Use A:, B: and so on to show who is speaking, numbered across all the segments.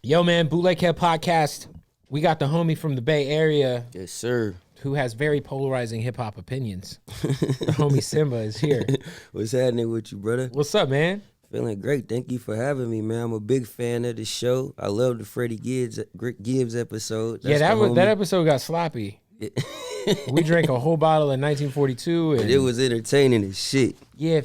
A: Yo, man, Bootleg Kev podcast. We got the homie from the Bay Area.
B: Yes, sir.
A: Who has very polarizing hip-hop opinions. The homie Symba is here.
B: What's happening with you, brother?
A: What's up, man?
B: Feeling great. Thank you for having me, man. I'm a big fan of the show. I love the Freddie Gibbs episode.
A: That's that episode got sloppy. We drank a whole bottle in 1942. And
B: it was entertaining as shit.
A: Yeah,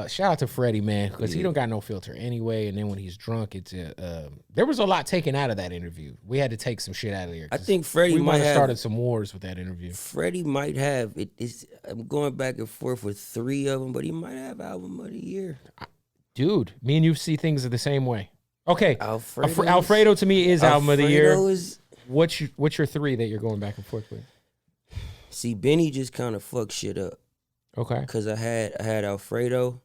A: shout out to Freddie, man, because he don't got no filter anyway. And then when he's drunk, it's there was a lot taken out of that interview. We had to take some shit out of there.
B: I think Freddie
A: might have started
B: some
A: some wars with that interview.
B: Freddie might have I'm going back and forth with 3 of them, but he might have album of the year.
A: Dude, me and you see things the same way. Okay,
B: Alfredo
A: to me is album of the year.
B: Is,
A: what's your 3 that you're going back and forth with?
B: See, Benny just kind of fucked shit up.
A: Okay.
B: Cause I had Alfredo.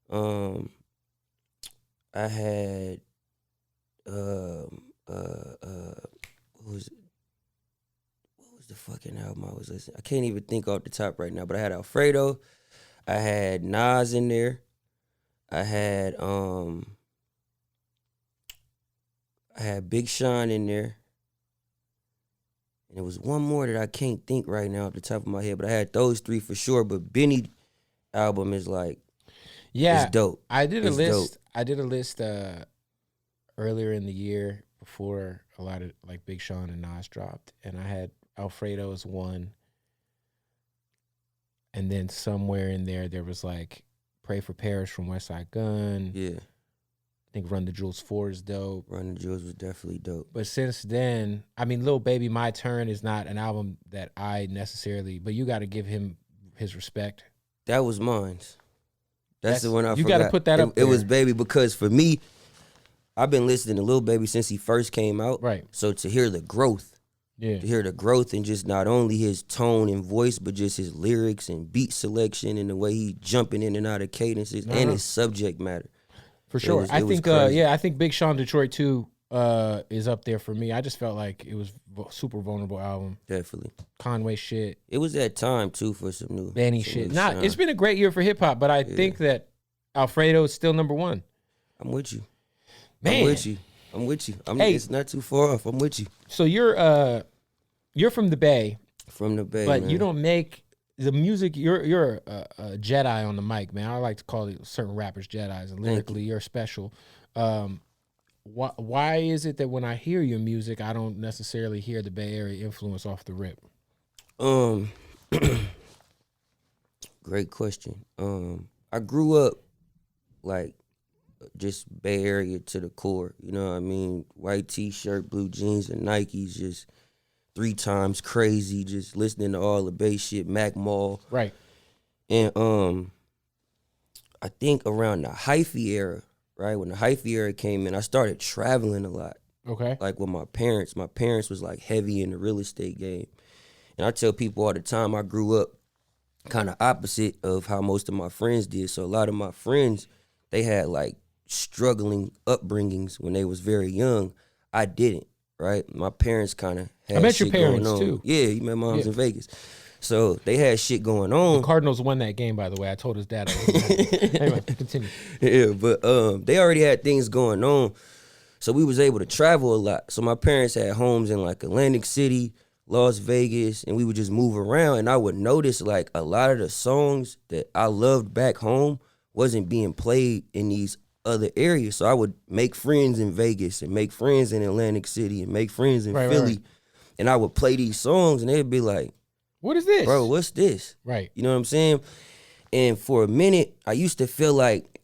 B: I had what was the fucking album I was listening? I can't even think off the top right now, but I had Alfredo. I had Nas in there. I had Big Sean in there. And there was one more that I can't think right now off the top of my head, but I had those 3 for sure. But Benny album is like, it's dope.
A: I did a list earlier in the year before a lot of like Big Sean and Nas dropped, and I had Alfredo as one, and then somewhere in there was like Pray for Paris from West Side Gun.
B: Yeah.
A: I think Run the Jewels 4 is dope.
B: Run the Jewels was definitely dope.
A: But since then, I mean, Lil Baby, My Turn is not an album that I necessarily, but you got to give him his respect.
B: That was mine. That's the one I forgot.
A: You got to put that up there.
B: It was Baby because for me, I've been listening to Lil Baby since he first came out.
A: Right.
B: So to hear the growth, to hear the growth and just not only his tone and voice, but just his lyrics and beat selection and the way he jumping in and out of cadences and his subject matter.
A: For sure. I think Big Sean Detroit 2 is up there for me. I just felt like it was super vulnerable album.
B: Definitely.
A: Conway shit.
B: It was that time too for some new
A: Benny shit. It's been a great year for hip hop, but I think that Alfredo is still number 1.
B: I'm with you.
A: Man.
B: I'm with you. It's not too far off. I'm with you.
A: So you're from the Bay.
B: From the Bay,
A: but
B: man.
A: You don't make the music. You're a Jedi on the mic, man. I like to call certain rappers Jedis, and lyrically you're special. Why is it that when I hear your music, I don't necessarily hear the Bay Area influence off the rip?
B: Great question. I grew up like just Bay Area to the core. You know what I mean? White T-shirt, blue jeans, and Nikes. Just 3 times crazy. Just listening to all the Bay shit, Mac Mall.
A: Right.
B: And I think around the hyphy era, right? When the hyphy era came in, I started traveling a lot.
A: Okay.
B: Like with my parents. My parents was like heavy in the real estate game. And I tell people all the time I grew up kind of opposite of how most of my friends did. So a lot of my friends, they had like struggling upbringings when they was very young. I didn't, right? My parents kind of had
A: I met
B: shit
A: your parents
B: going on.
A: too.
B: Yeah, you met moms in Vegas. So they had shit going on.
A: The Cardinals won that game, by the way. I told his dad. Anyway, continue.
B: Yeah, but they already had things going on. So we was able to travel a lot. So my parents had homes in like Atlantic City, Las Vegas, and we would just move around. And I would notice like a lot of the songs that I loved back home wasn't being played in these other areas. So I would make friends in Vegas and make friends in Atlantic City and make friends in Philly. Right. And I would play these songs and they'd be like,
A: what is this?
B: Bro, what's this?
A: Right.
B: You know what I'm saying? And for a minute, I used to feel like,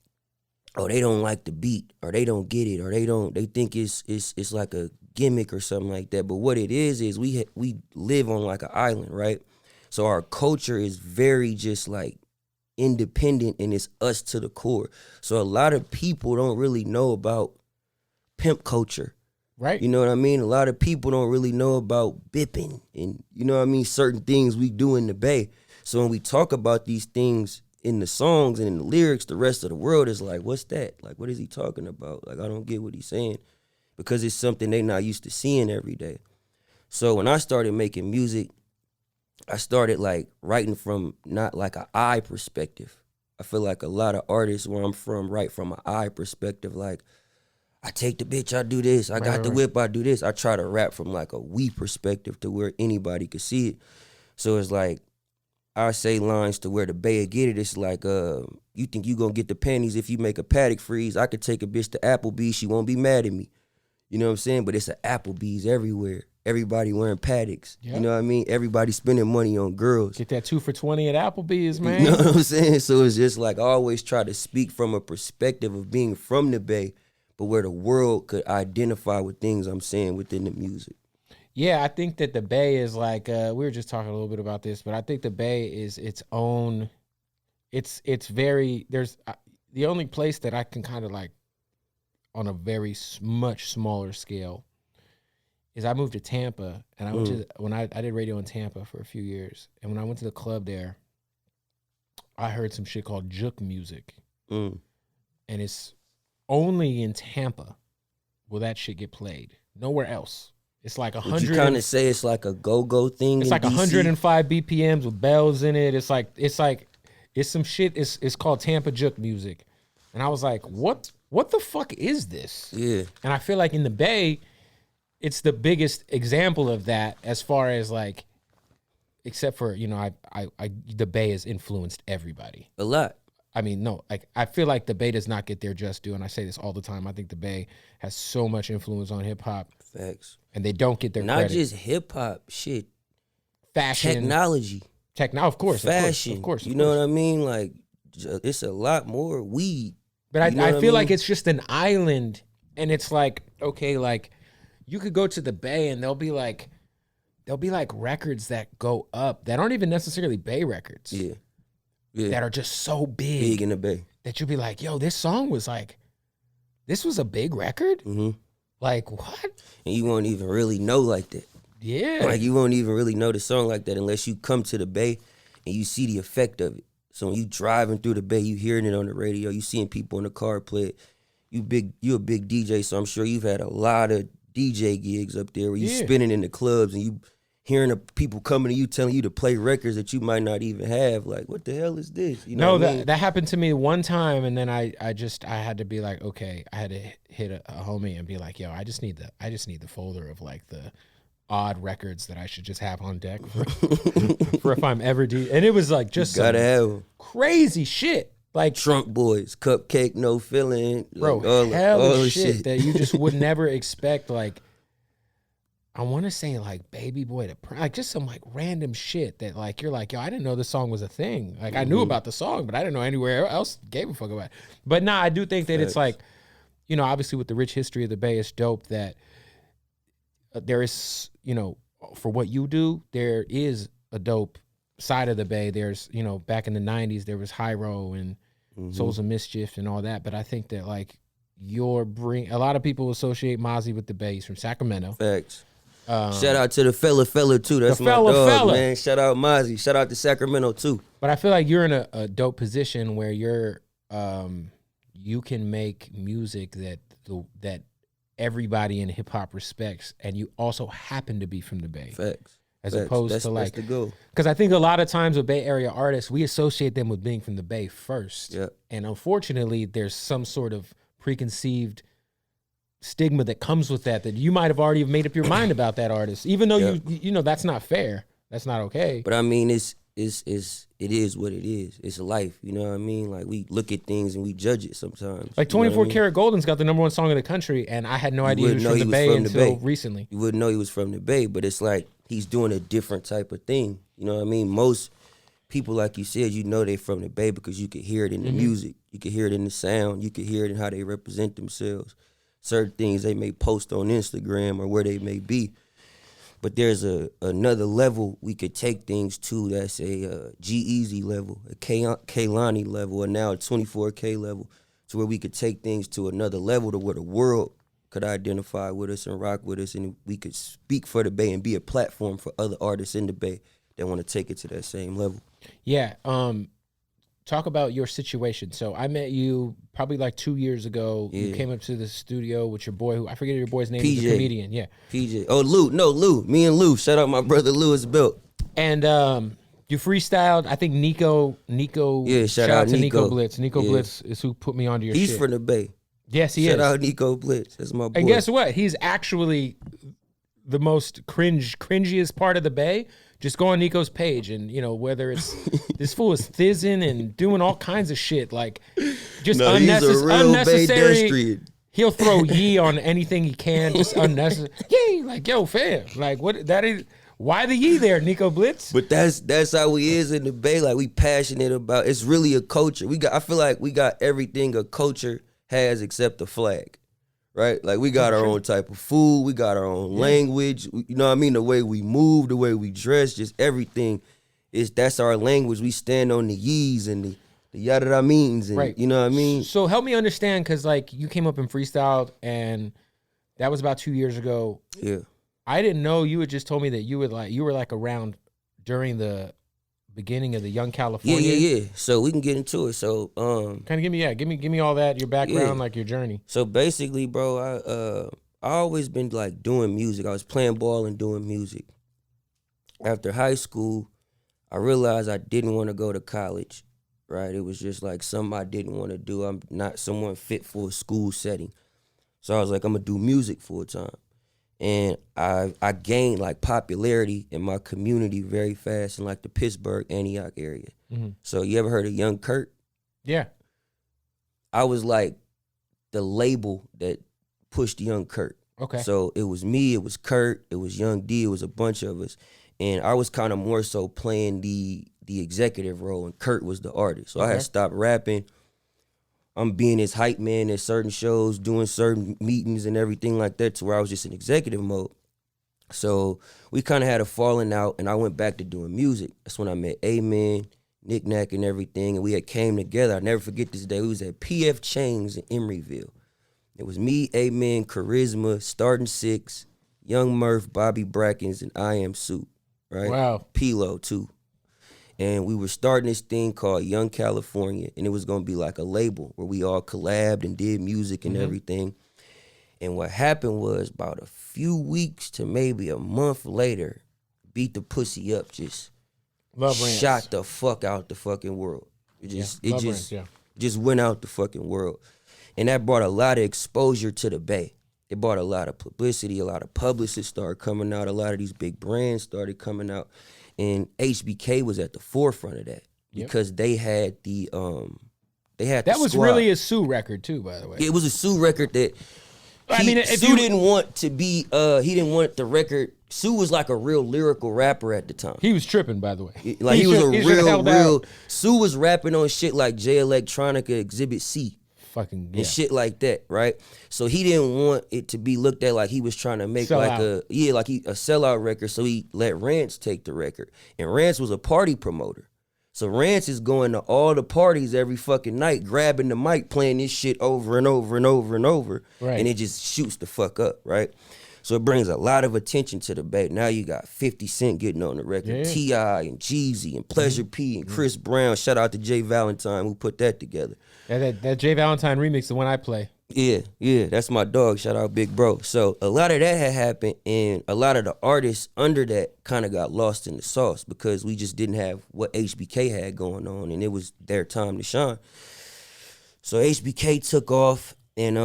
B: oh, they don't like the beat or they don't get it or they think it's like a gimmick or something like that. But what it is we live on like an island, right? So our culture is very just like independent and it's us to the core. So a lot of people don't really know about pimp culture.
A: Right.
B: You know what I mean? A lot of people don't really know about bipping and, you know what I mean, certain things we do in the Bay. So when we talk about these things in the songs and in the lyrics, the rest of the world is like, what's that? Like, what is he talking about? Like, I don't get what he's saying because it's something they not used to seeing every day. So when I started making music, I started like writing from not like an I perspective. I feel like a lot of artists where I'm from write from an I perspective. Like, I take the bitch, I do this. I got the whip, I do this. I try to rap from like a we perspective to where anybody could see it. So it's like, I say lines to where the Bay get it. It's like, you think you gonna get the panties if you make a paddock freeze? I could take a bitch to Applebee's, she won't be mad at me. You know what I'm saying? But it's an Applebee's everywhere. Everybody wearing paddocks. Yep. You know what I mean? Everybody spending money on girls.
A: Get that 2 for $20 at Applebee's, man.
B: You know what I'm saying? So it's just like I always try to speak from a perspective of being from the Bay, but where the world could identify with things I'm saying within the music.
A: Yeah, I think that the Bay is like, we were just talking a little bit about this, but I think the Bay is its own, it's very, there's the only place that I can kind of like on a very much smaller scale is I moved to Tampa, and I went to when I did radio in Tampa for a few years, and when I went to the club there, I heard some shit called juke music, and it's only in Tampa will that shit get played. Nowhere else. It's like 100.
B: Would you kind of say it's like a go-go thing?
A: It's like DC? 105 BPMs with bells in it. It's some shit. It's called Tampa juke music, and I was like, what the fuck is this? Yeah. And I feel like in the Bay, it's the biggest example of that as far as like, except for, you know, the Bay has influenced everybody.
B: A lot.
A: I mean, no, like I feel like the Bay does not get their just due, and I say this all the time. I think the Bay has so much influence on hip hop.
B: Facts.
A: And they don't get their
B: not
A: credit.
B: Just hip hop, shit.
A: Fashion.
B: Technology.
A: Of course.
B: Fashion.
A: Of course.
B: You know what I mean? Like, it's a lot more weed.
A: But I feel like it's just an island, and it's like, okay, like, you could go to the Bay and there'll be like records that go up that aren't even necessarily Bay records. Yeah. That are just so big.
B: Big in the Bay.
A: That you'll be like, yo, this song was like, this was a big record? Mm-hmm. Like, what?
B: And you won't even really know like that.
A: Yeah.
B: Like, you won't even really know the song like that unless you come to the Bay and you see the effect of it. So when you driving through the Bay, you hearing it on the radio, you seeing people in the car play it. You a big DJ, so I'm sure you've had a lot of DJ gigs up there where you spinning in the clubs and you hearing the people coming to you telling you to play records that you might not even have. Like, what the hell is this? You know
A: that happened to me one time, and then I had to be like, okay, I had to hit a homie and be like, yo, I just need the folder of like the odd records that I should just have on deck for if I'm ever and it was like just
B: gotta have
A: crazy shit. Like
B: Trunk Boys, Cupcake, No Feeling,
A: bro,
B: like
A: all shit that you just would never expect. Like, I want to say like Baby Boy like just some like random shit that like you're like, yo, I didn't know this song was a thing. Like I knew about the song, but I didn't know anywhere else gave a fuck about it. But nah, I do think that it's like, you know, obviously with the rich history of the Bay, it's dope that there is, you know, for what you do, there is a dope side of the Bay. There's, you know, back in the 90s, there was Hyro and Souls of Mischief and all that. But I think that like a lot of people associate Mozzie with the Bay. He's from Sacramento.
B: Facts. Shout out to the fella too. That's my dog, man. Shout out Mozzie. Shout out to Sacramento too.
A: But I feel like you're in a dope position where you can make music that everybody in hip hop respects, and you also happen to be from the Bay.
B: Facts.
A: As opposed to like,
B: that's the goal.
A: Because I think a lot of times with Bay Area artists, we associate them with being from the Bay first.
B: Yeah.
A: And unfortunately, there's some sort of preconceived stigma that comes with that you might have already made up your mind about that artist, even though you know that's not fair. That's not okay.
B: But I mean, it is what it is. It's life. You know what I mean? Like, we look at things and we judge it sometimes.
A: Like 24 Karat Golden's got the #1 song in the country, and I had no idea he was from the Bay until recently.
B: You wouldn't know he was from the Bay, but it's like he's doing a different type of thing. You know what I mean? Most people, like you said, you know they're from the Bay because you could hear it in the music. You could hear it in the sound. You could hear it in how they represent themselves. Certain things they may post on Instagram or where they may be. But there's another level we could take things to. That's a G-Eazy level, a Kehlani level, and now a 24K level, to where we could take things to another level to where the world could identify with us and rock with us, and we could speak for the Bay and be a platform for other artists in the Bay that want to take it to that same level.
A: Yeah. Talk about your situation. So I met you probably like 2 years ago. Yeah. You came up to the studio with your boy, who I forget your boy's name.
B: PJ.
A: He's a comedian. Yeah.
B: PJ. Oh, Lou. Me and Lou. Shout out my brother Lou is built.
A: And you freestyled. I think Nico.
B: Yeah, shout out to
A: Nico Blitz. Nico Blitz is who put me onto your shit.
B: He's from the Bay.
A: Yes, he
B: Shout
A: is.
B: out Nico Blitz. That's my boy.
A: And guess what? He's actually the most cringiest part of the Bay. Just go on Nico's page and, you know, whether it's this fool is thizzing and doing all kinds of shit, like just
B: No, he's a real
A: unnecessary.
B: pedestrian.
A: He'll throw yee on anything he can, just unnecessary. Yee, like, yo, fam. Like, what that is, why the yee there, Nico Blitz?
B: But that's how we is in the Bay. Like, we passionate about, it's really a culture. I feel like we got everything a culture has except the flag. Right? Like, we got our own type of food. We got our own language. You know what I mean? The way we move, the way we dress, just everything. That's our language. We stand on the yees and the yada means. And,
A: Right.
B: You know what I mean?
A: So help me understand, because, like, you came up and freestyled, and that was about 2 years ago.
B: Yeah.
A: I didn't know. You had just told me that you were like around during the beginning of the Young California.
B: Yeah. So we can get into it. So
A: Kind of give me all that, your background, like your journey.
B: So basically, bro, I always been like doing music. I was playing ball and doing music. After high school, I realized I didn't want to go to college. Right? It was just like something I didn't want to do. I'm not someone fit for a school setting. So I was like, I'm gonna do music full time. And I gained like popularity in my community very fast in like the Pittsburgh, Antioch area. Mm-hmm. So you ever heard of Young Kurt?
A: Yeah.
B: I was like the label that pushed Young Kurt.
A: Okay.
B: So it was me, it was Kurt, it was Young D, it was a bunch of us. And I was kind of more so playing the executive role, and Kurt was the artist. So I had stopped rapping. I'm being his hype man at certain shows, doing certain meetings and everything like that, to where I was just in executive mode. So we kind of had a falling out, and I went back to doing music. That's when I met A-Man, Nick Nack, and everything, and we had came together. I'll never forget this day. We was at PF Chang's in Emeryville. It was me, A-Man, Charisma, Starting Six, Young Murph, Bobby Brackens, and I Am Soup, right?
A: Wow.
B: P-Lo, too. And we were starting this thing called Young California, and it was gonna be like a label where we all collabed and did music and everything. And what happened was, about a few weeks to maybe a month later, Beat the Pussy Up just shot the fuck out the fucking world. It just went out the fucking world. And that brought a lot of exposure to the Bay. It brought a lot of publicity, a lot of publicists started coming out, a lot of these big brands started coming out. And HBK was at the forefront of that because they had the that
A: was
B: squad.
A: really a Sue record too, by the way.
B: It was a Sue record that Sue didn't want to be. He didn't want the record. Sue was like a real lyrical rapper at the time.
A: He was tripping, by the way.
B: Like he was a real. Sue was rapping on shit like J Electronica Exhibit C. And shit like that, right? So he didn't want it to be looked at like he was trying to make a sellout record. So he let Rance take the record, and Rance was a party promoter. So Rance is going to all the parties every fucking night, grabbing the mic, playing this shit over and over and over and over, and it just shoots the fuck up, right? So it brings a lot of attention to the Bay. Now you got 50 Cent getting on the record, T.I. and Jeezy and Pleasure P and Chris Brown. Shout out to Jay Valentine who put that together.
A: That Jay Valentine remix, the one I play.
B: Yeah, that's my dog. Shout out Big Bro. So a lot of that had happened, and a lot of the artists under that kind of got lost in the sauce because we just didn't have what HBK had going on, and it was their time to shine. So HBK took off, and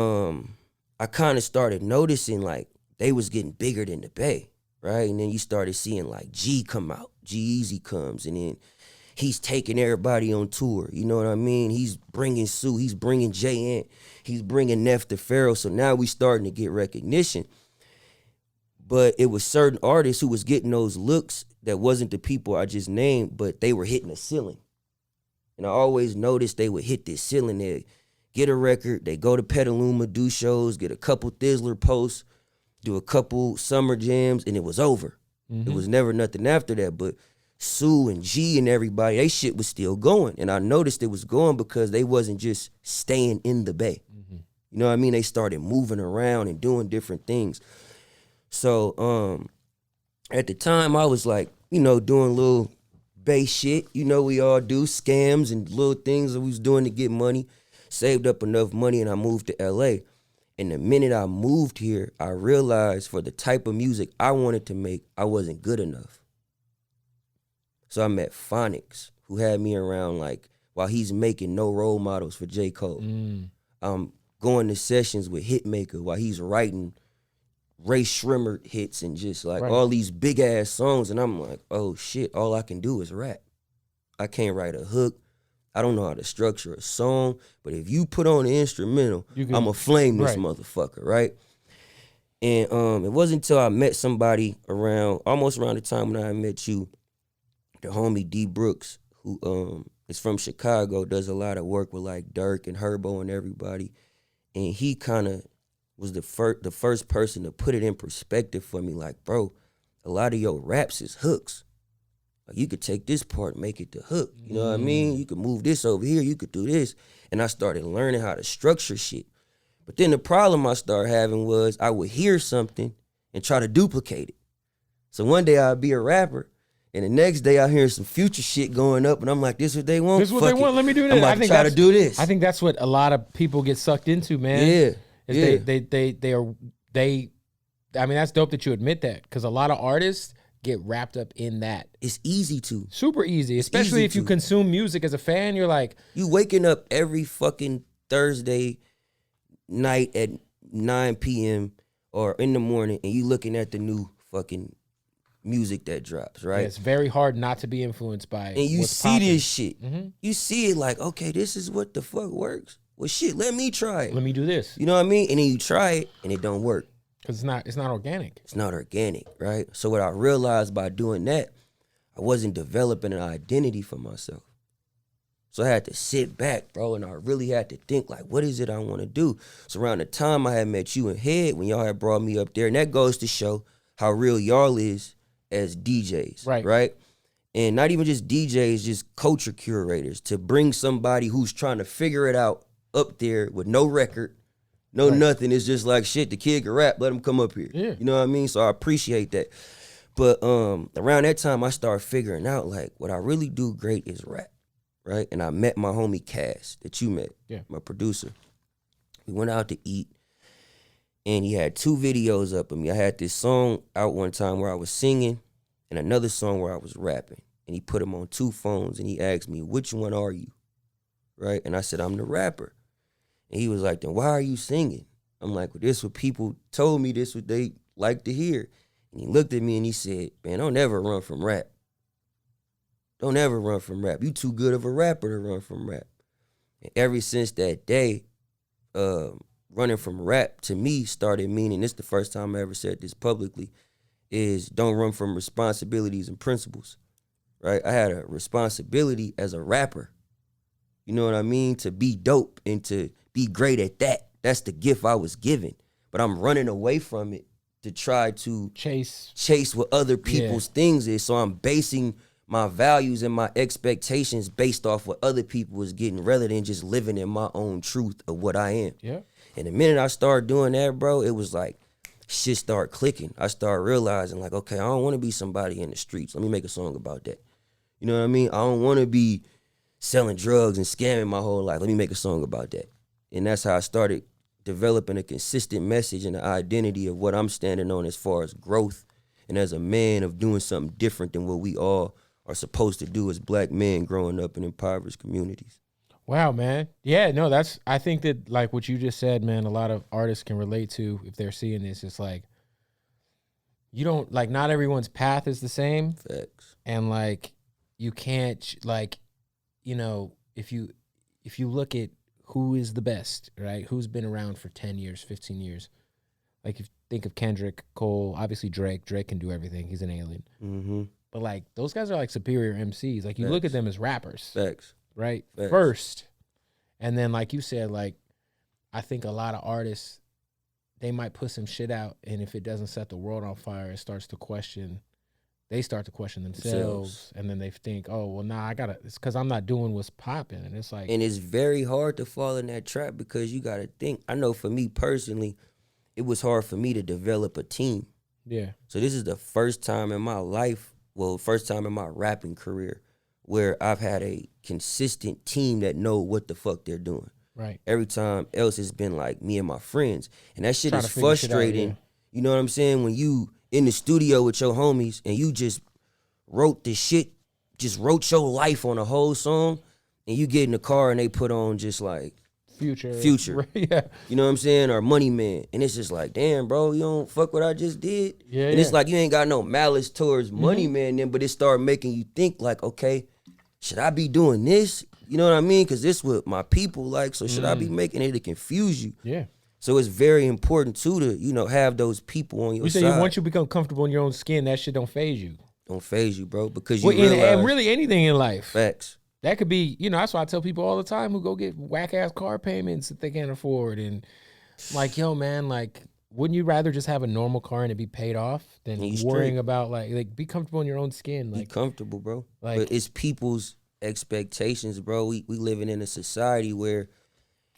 B: I kind of started noticing like they was getting bigger than the Bay, right? And then you started seeing like G come out, G-Eazy comes, and then he's taking everybody on tour. You know what I mean? He's bringing Sue. He's bringing J. Ant. He's bringing Neff the Pharaoh. So now we starting to get recognition. But it was certain artists who was getting those looks that wasn't the people I just named, but they were hitting a ceiling. And I always noticed they would hit this ceiling. They'd get a record. They go to Petaluma, do shows, get a couple Thizzler posts, do a couple summer jams, and it was over. It was never nothing after that. But Sue and G and everybody, they shit was still going. And I noticed it was going because they wasn't just staying in the Bay. You know what I mean? They started moving around and doing different things. So at the time, I was like, you know, doing little Bay shit. You know, we all do scams and little things that we was doing to get money. Saved up enough money, and I moved to LA. And the minute I moved here, I realized for the type of music I wanted to make, I wasn't good enough. So I met Phonics, who had me around like while he's making No Role Models for J. Cole. going to sessions with Hitmaker while he's writing Ray Shrimmer hits and just like all these big ass songs. And I'm like, oh shit, all I can do is rap. I can't write a hook. I don't know how to structure a song. But if you put on the instrumental, I'ma flame this motherfucker, right? And it wasn't until I met somebody almost around the time when I met you, the homie D Brooks, who is from Chicago, does a lot of work with like Dirk and Herbo and everybody. And he kind of was the first person to put it in perspective for me. Like, bro, a lot of your raps is hooks. Like, you could take this part and make it the hook. You know what I mean? You could move this over here. You could do this. And I started learning how to structure shit. But then the problem I started having was I would hear something and try to duplicate it. So one day I'd be a rapper, and the next day I hear some Future shit going up, and I'm like, this is what they want?
A: This is what they want. Let me do this.
B: I'm about to try to do this.
A: I think that's what a lot of people get sucked into, man.
B: Yeah.
A: I mean, that's dope that you admit that, because a lot of artists get wrapped up in that.
B: It's easy to.
A: Super easy, especially if you consume music as a fan. You're like,
B: you waking up every fucking Thursday night at 9 p.m. or in the morning, and you looking at the new fucking music that drops, right?
A: Yeah, it's very hard not to be influenced by it.
B: And you see this shit. You see it like, okay, this is what the fuck works. Well, shit, let me try it.
A: Let me do this.
B: You know what I mean? And then you try it, and it don't work.
A: Because it's not organic.
B: It's not organic, right? So what I realized by doing that, I wasn't developing an identity for myself. So I had to sit back, bro, and I really had to think, like, what is it I want to do? So around the time I had met you in Head, when y'all had brought me up there, and that goes to show how real y'all is as DJs, right? And not even just DJs, just culture curators, to bring somebody who's trying to figure it out up there with no record, no nothing. It's just like, shit, the kid can rap, let him come up here.
A: Yeah.
B: You know what I mean? So I appreciate that. But around that time, I started figuring out, like, what I really do great is rap, right? And I met my homie Cass that you met, my producer. We went out to eat, and he had 2 videos up of me. I had this song out one time where I was singing and another song where I was rapping. And he put them on 2 phones, and he asked me, which one are you, right? And I said, I'm the rapper. And he was like, then why are you singing? I'm like, well, this what people told me, this what they like to hear. And he looked at me and he said, man, don't ever run from rap. Don't ever run from rap. You too good of a rapper to run from rap. And ever since that day, running from rap to me started meaning, this is the first time I ever said this publicly, is don't run from responsibilities and principles, right? I had a responsibility as a rapper, you know what I mean? To be dope and to be great at that. That's the gift I was given. But I'm running away from it to try to chase what other people's things is. So I'm basing my values and my expectations based off what other people was getting rather than just living in my own truth of what I am.
A: Yeah.
B: And the minute I started doing that, bro, it was like shit started clicking. I started realizing, like, okay, I don't want to be somebody in the streets. Let me make a song about that. You know what I mean? I don't want to be selling drugs and scamming my whole life. Let me make a song about that. And that's how I started developing a consistent message and an identity of what I'm standing on as far as growth and as a man of doing something different than what we all are supposed to do as black men growing up in impoverished communities.
A: Wow, man. Yeah, no, I think that, like what you just said, man, a lot of artists can relate to if they're seeing this. It's like, you don't, like, not everyone's path is the same.
B: Facts.
A: And, like, you can't, like, you know, if you look at who is the best, right? Who's been around for 10 years, 15 years. Like, if you think of Kendrick, Cole, obviously Drake can do everything. He's an alien. Mm-hmm. But, like, those guys are, like, superior MCs. Like, you look at them as rappers.
B: Facts.
A: Right?
B: Facts.
A: First. And then, like you said, like, I think a lot of artists, they might put some shit out, and if it doesn't set the world on fire, they start to question themselves. And then they think, oh, well, nah, it's because I'm not doing what's popping. And it's like.
B: And it's very hard to fall in that trap because you got to think. I know for me personally, it was hard for me to develop a team.
A: Yeah.
B: So this is the first time in my life, first time in my rapping career, where I've had a consistent team that know what the fuck they're doing.
A: Right.
B: Every time else it's been like me and my friends. And that shit is frustrating. Shit out, You know what I'm saying? When you in the studio with your homies and you just wrote the shit, just wrote your life on a whole song, and you get in the car and they put on just like
A: Future.
B: Yeah. You know what I'm saying? Or Money Man. And it's just like, damn, bro, you don't fuck what I just did.
A: Yeah,
B: and it's like you ain't got no malice towards Money Man then, but it started making you think like, okay, should I be doing this? You know what I mean? Because this what my people like, so should I be making it to confuse you?
A: Yeah.
B: So it's very important too to, you know, have those people on your
A: You
B: side.
A: say once you become comfortable in your own skin, that shit don't phase you.
B: Don't phase you, bro, because you
A: Well,
B: realize
A: and really anything in life.
B: facts.
A: That could be, you know, that's why I tell people all the time who go get whack ass car payments that they can't afford. And I'm like, yo, man, like, wouldn't you rather just have a normal car and it be paid off than worrying about like be comfortable in your own skin? Like,
B: be comfortable, bro.
A: Like,
B: but it's people's expectations, bro. We living in a society where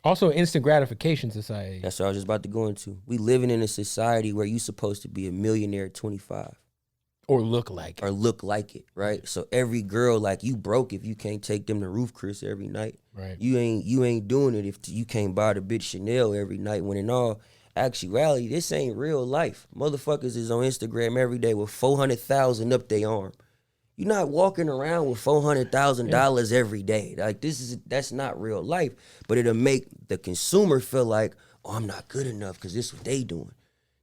A: also instant gratification society.
B: That's what I was just about to go into. We living in a society where you supposed to be a millionaire at 25.
A: Or look like it.
B: Or look like it, right? So every girl, like, you broke if you can't take them to Roof Chris every night.
A: Right.
B: You ain't doing it if you can't buy the bitch Chanel every night, when in all actuality, this ain't real life. Motherfuckers is on Instagram every day with 400,000 up their arm. You're not walking around with $400,000 every day. Like, that's not real life. But it'll make the consumer feel like, oh, I'm not good enough because this is what they doing.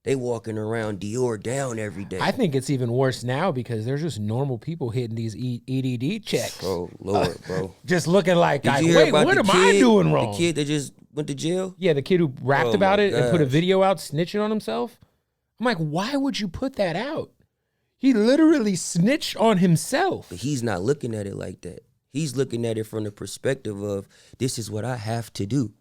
B: They walking around Dior down every day.
A: I think it's even worse now because there's just normal people hitting these EDD checks.
B: Oh, Lord, bro.
A: Just looking like, wait, what am I doing wrong?
B: The kid that just went to jail?
A: Yeah, the kid who rapped about it and put a video out snitching on himself. I'm like, why would you put that out? He literally snitched on himself.
B: But he's not looking at it like that. He's looking at it from the perspective of, this is what I have to do.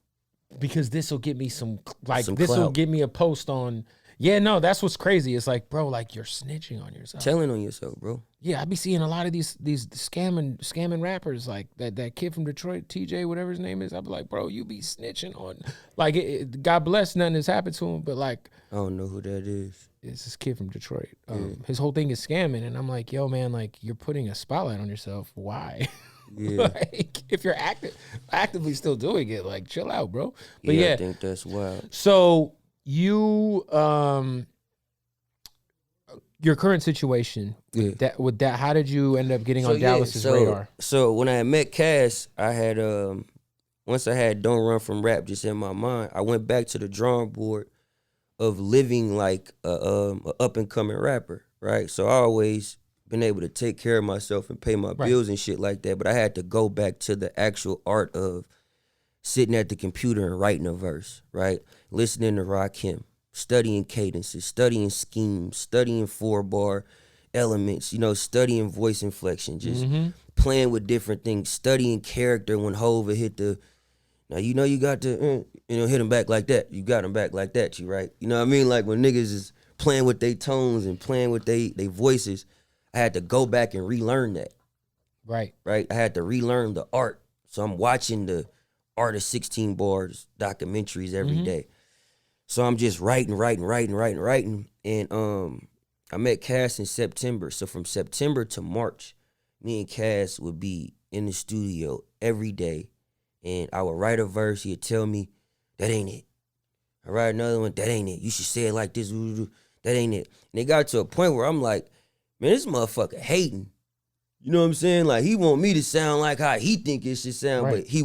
A: Because this will get me some this will give me a post on... Yeah, no, that's what's crazy. It's like, bro, like, you're snitching on yourself.
B: Telling on yourself, bro.
A: Yeah, I be seeing a lot of these scamming rappers, like that kid from Detroit, TJ, whatever his name is. I be like, bro, you be snitching on, like, God bless, nothing has happened to him, but like,
B: I don't know who that is.
A: It's this kid from Detroit. His whole thing is scamming, and I'm like, yo, man, like, you're putting a spotlight on yourself. Why?
B: Yeah.
A: Like, if you're actively still doing it, like, chill out, bro. But yeah,
B: I think that's wild.
A: So you your current situation with that, how did you end up getting on Dallas's radar?
B: So when I met Cass, I had once I had Don't Run From Rap just in my mind, I went back to the drawing board of living like a up and coming rapper, right? So I always been able to take care of myself and pay my bills and shit like that, but I had to go back to the actual art of sitting at the computer and writing a verse, right? Listening to Rakim, studying cadences, studying schemes, studying 4-bar elements, you know, studying voice inflection, just playing with different things, studying character when Hov hit the, now you know you got to, hit him back like that. You got him back like that, you right? You know what I mean? Like when niggas is playing with their tones and playing with they voices, I had to go back and relearn that.
A: Right.
B: I had to relearn the art. So I'm watching the Art of 16 Bars documentaries every day. So I'm just writing. And I met Cass in September. So from September to March, me and Cass would be in the studio every day. And I would write a verse. He'd tell me, that ain't it. I write another one, that ain't it. You should say it like this. That ain't it. And it got to a point where I'm like, man, this motherfucker hating. You know what I'm saying? Like, he want me to sound like how he think it should sound. But he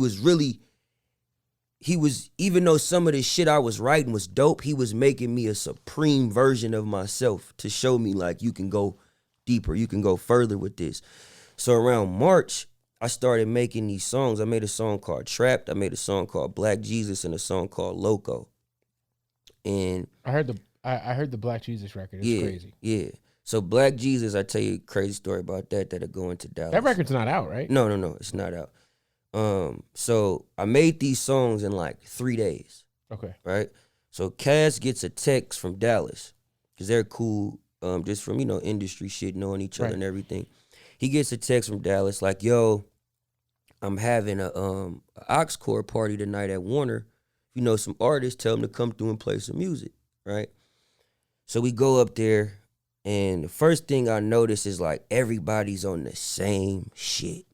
B: was, even though some of the shit I was writing was dope, he was making me a supreme version of myself to show me, like, you can go deeper, you can go further with this. So around March, I started making these songs. I made a song called Trapped. I made a song called Black Jesus and a song called Loco. And
A: I heard the Black Jesus record. It's crazy.
B: Yeah. So Black Jesus, I tell you a crazy story about that'll go into Dallas.
A: That record's not out, right?
B: No, it's not out. So I made these songs in like 3 days.
A: Okay.
B: Right? So Cass gets a text from Dallas, because they're cool, just from, industry shit, knowing each other and everything. He gets a text from Dallas like, yo, I'm having a Oxcore party tonight at Warner. If you know some artists, tell them to come through and play some music, right? So we go up there, and the first thing I notice is like everybody's on the same shit,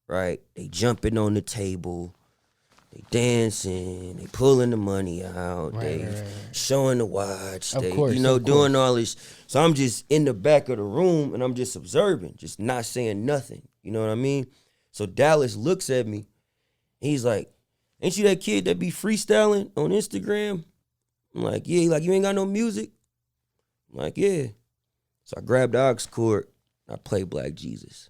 B: right? They jumping on the table, they dancing, they pulling the money out, they showing the watch, doing all this. So I'm just in the back of the room and I'm just observing, just not saying nothing. You know what I mean? So Dallas looks at me, he's like, ain't you that kid that be freestyling on Instagram? I'm like, yeah. He like, you ain't got no music? I'm like, yeah. So I grabbed the aux cord. I played Black Jesus.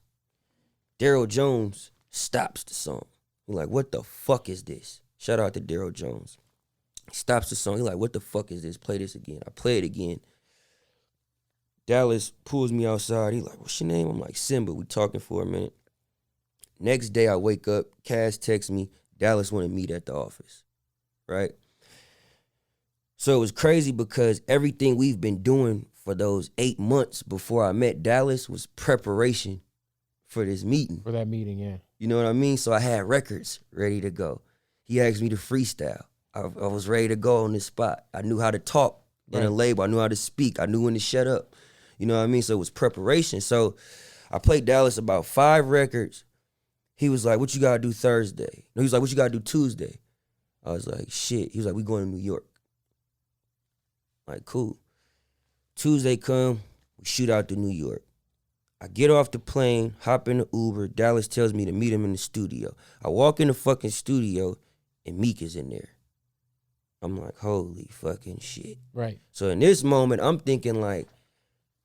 B: Daryl Jones stops the song. He's like, what the fuck is this? Shout out to Daryl Jones. He stops the song. He's like, what the fuck is this? Play this again. I play it again. Dallas pulls me outside. He's like, what's your name? I'm like, Symba. We talking for a minute. Next day I wake up. Cass texts me. Dallas want to meet at the office. Right? So it was crazy because everything we've been doing for those 8 months before I met Dallas was preparation for this meeting.
A: For that meeting, yeah.
B: You know what I mean? So I had records ready to go. He asked me to freestyle. I was ready to go on this spot. I knew how to talk in a label. I knew how to speak. I knew when to shut up. You know what I mean? So it was preparation. So I played Dallas about 5 records. He was like, what you gotta do Thursday? No, he was like, what you gotta do Tuesday? I was like, shit. He was like, we going to New York. Like, cool. Tuesday come, we shoot out to New York. I get off the plane, hop in the Uber. Dallas tells me to meet him in the studio. I walk in the fucking studio and Meek is in there. I'm like, holy fucking shit.
A: Right.
B: So in this moment, I'm thinking like,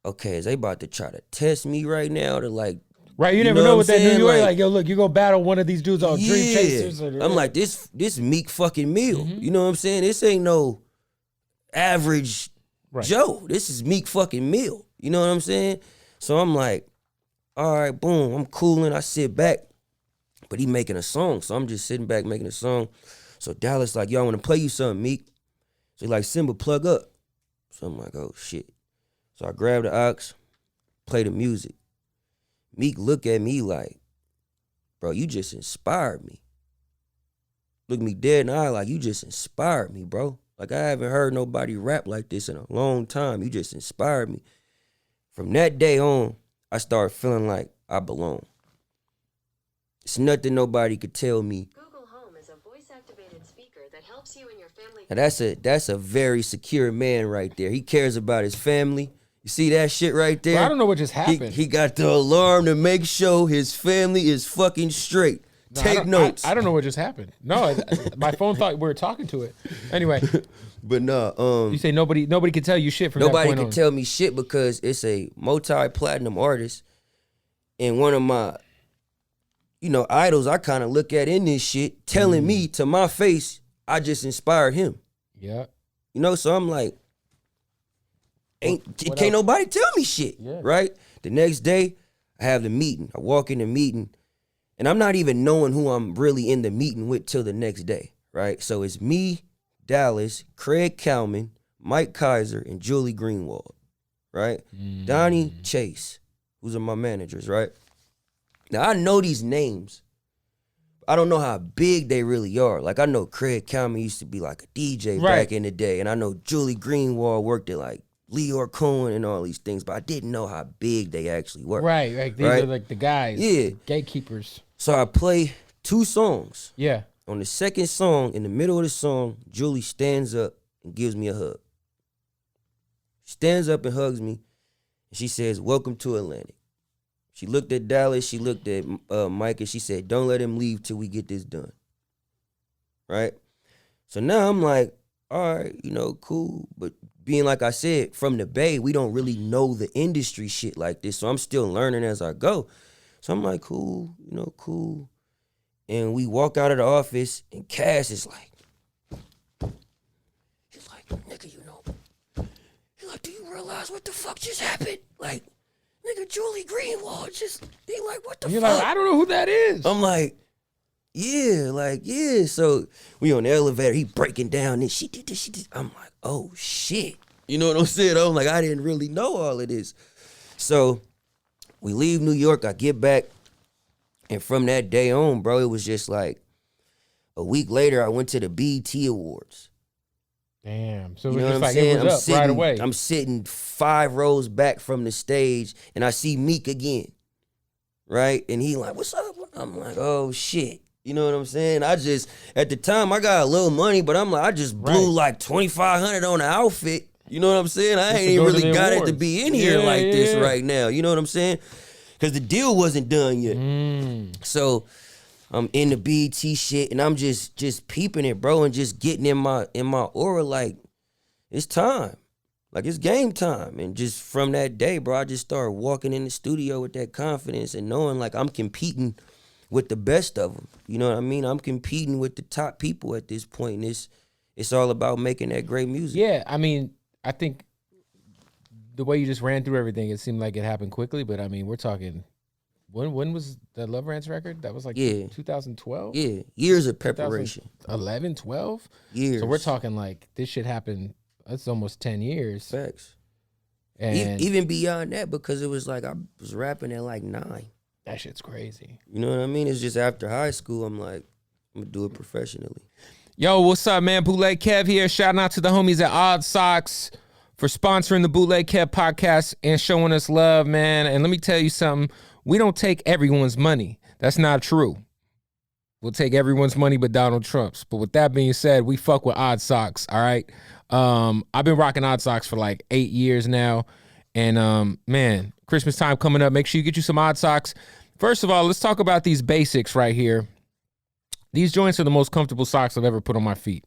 B: okay, is they about to try to test me right now to like,
A: right, you never know what that New York, like, yo, look, you go battle one of these dudes on Dream Chasers.
B: I'm like, this Meek fucking meal. You know what I'm saying? This ain't no average Joe. This is Meek fucking meal. You know what I'm saying? So I'm like, all right, boom, I'm cooling. I sit back, but he making a song. So I'm just sitting back making a song. So Dallas like, yo, I want to play you something, Meek. So he like, Symba, plug up. So I'm like, oh, shit. So I grab the aux, play the music. Meek look at me like, bro, you just inspired me. Look me dead in the eye like, you just inspired me, bro. Like, I haven't heard nobody rap like this in a long time. You just inspired me. From that day on, I started feeling like I belong. It's nothing nobody could tell me.
C: Google Home is a voice-activated speaker that helps you and your family.
B: Now that's a very secure man right there. He cares about his family. You see that shit right there?
A: Well, I don't know what just happened.
B: He got the alarm to make sure his family is fucking straight. No, take notes.
A: I don't know what just happened. No, my phone thought we were talking to it. Anyway.
B: But no,
A: you say nobody can tell you shit from
B: nobody
A: that point
B: can tell me shit because it's a multi-platinum artist and one of my, idols I kind of look at in this shit telling me to my face, I just inspired him.
A: Yeah.
B: So I'm like, can't nobody tell me shit, right? The next day, I have the meeting. I walk in the meeting, and I'm not even knowing who I'm really in the meeting with till the next day, right? So it's me, Dallas, Craig Kalman, Mike Kaiser, and Julie Greenwald, right? Donnie Chase, who's are my managers, right? Now, I know these names. I don't know how big they really are. Like, I know Craig Kalman used to be like a DJ back in the day, and I know Julie Greenwald worked at like Leor Cohen and all these things, but I didn't know how big they actually were.
A: Right, like these are like the guys, gatekeepers.
B: So I play 2 songs.
A: Yeah.
B: On the second song, in the middle of the song, Julie stands up and gives me a hug. She stands up and hugs me, and she says, welcome to Atlantic. She looked at Dallas, she looked at Mike, and she said, don't let him leave till we get this done. Right? So now I'm like, all right, cool. But being like I said, from the Bay, we don't really know the industry shit like this, so I'm still learning as I go. So I'm like, cool, cool. And we walk out of the office, and Cass is like, he's like, nigga, he's like, do you realize what the fuck just happened? Like, nigga, Julie Greenwald he like, what the fuck?
A: You're like, I don't know who that is.
B: I'm like, yeah. So we on the elevator, he breaking down, and she did this, I'm like, oh, shit. You know what I'm saying? I'm like, I didn't really know all of this. So we leave New York, I get back. And from that day on, bro, it was just like a week later, I went to the BET Awards.
A: Damn. So it was just like it was up right away.
B: I'm sitting 5 rows back from the stage, and I see Meek again, right? And he like, what's up? I'm like, oh, shit. You know what I'm saying? At the time, I got a little money, but I'm like, I just blew like $2,500 on the outfit. You know what I'm saying? I ain't even really got it to be in here like this right now. You know what I'm saying? Because the deal wasn't done yet. So I'm in the BET shit, and I'm just peeping it, bro, and just getting in my aura like it's time. Like, it's game time. And just from that day, bro, I just started walking in the studio with that confidence and knowing, like, I'm competing with the best of them. You know what I mean? I'm competing with the top people at this point, and it's all about making that great music.
A: Yeah, I mean, I think the way you just ran through everything, it seemed like it happened quickly, but, I mean, we're talking, when was the Love Rants record? That was like 2012?
B: Yeah, years of preparation.
A: 11, 12?
B: Years.
A: So we're talking like this shit happened, that's almost 10 years.
B: Facts.
A: And
B: even beyond that, because it was like I was rapping at like 9.
A: that shit's crazy.
B: You know what I mean? It's just after high school, I'm like, I'm gonna do it professionally.
A: Yo, what's up, man? Bootleg Kev here. Shouting out to the homies at Odd Socks for sponsoring the Bootleg Kev podcast and showing us love, man. And let me tell you something. We don't take everyone's money. That's not true. We'll take everyone's money but Donald Trump's. But with that being said, we fuck with Odd Socks, all right? I've been rocking Odd Socks for like 8 years now. And, man, Christmas time coming up. Make sure you get you some Odd Socks. First of all, let's talk about these basics right here. These joints are the most comfortable socks I've ever put on my feet.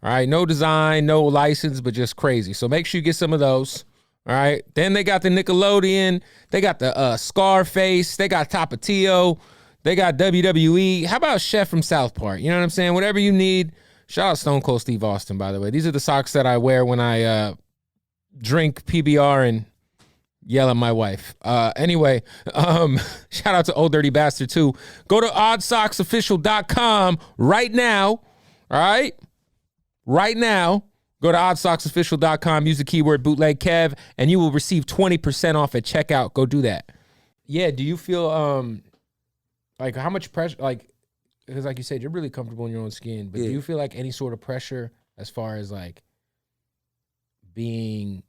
A: All right, no design, no license, but just crazy. So make sure you get some of those. All right. Then they got the Nickelodeon. They got the Scarface. They got Tapatio. They got WWE. How about Chef from South Park? You know what I'm saying? Whatever you need. Shout out Stone Cold Steve Austin, by the way. These are the socks that I wear when I drink PBR and yell at my wife. Anyway, shout out to Old Dirty Bastard, too. Go to oddsocksofficial.com right now. All right? Right now. Go to oddsocksofficial.com, use the keyword bootleg Kev, and you will receive 20% off at checkout. Go do that. Yeah, do you feel like how much pressure, like, because like you said, you're really comfortable in your own skin, but do you feel like any sort of pressure as far as like being,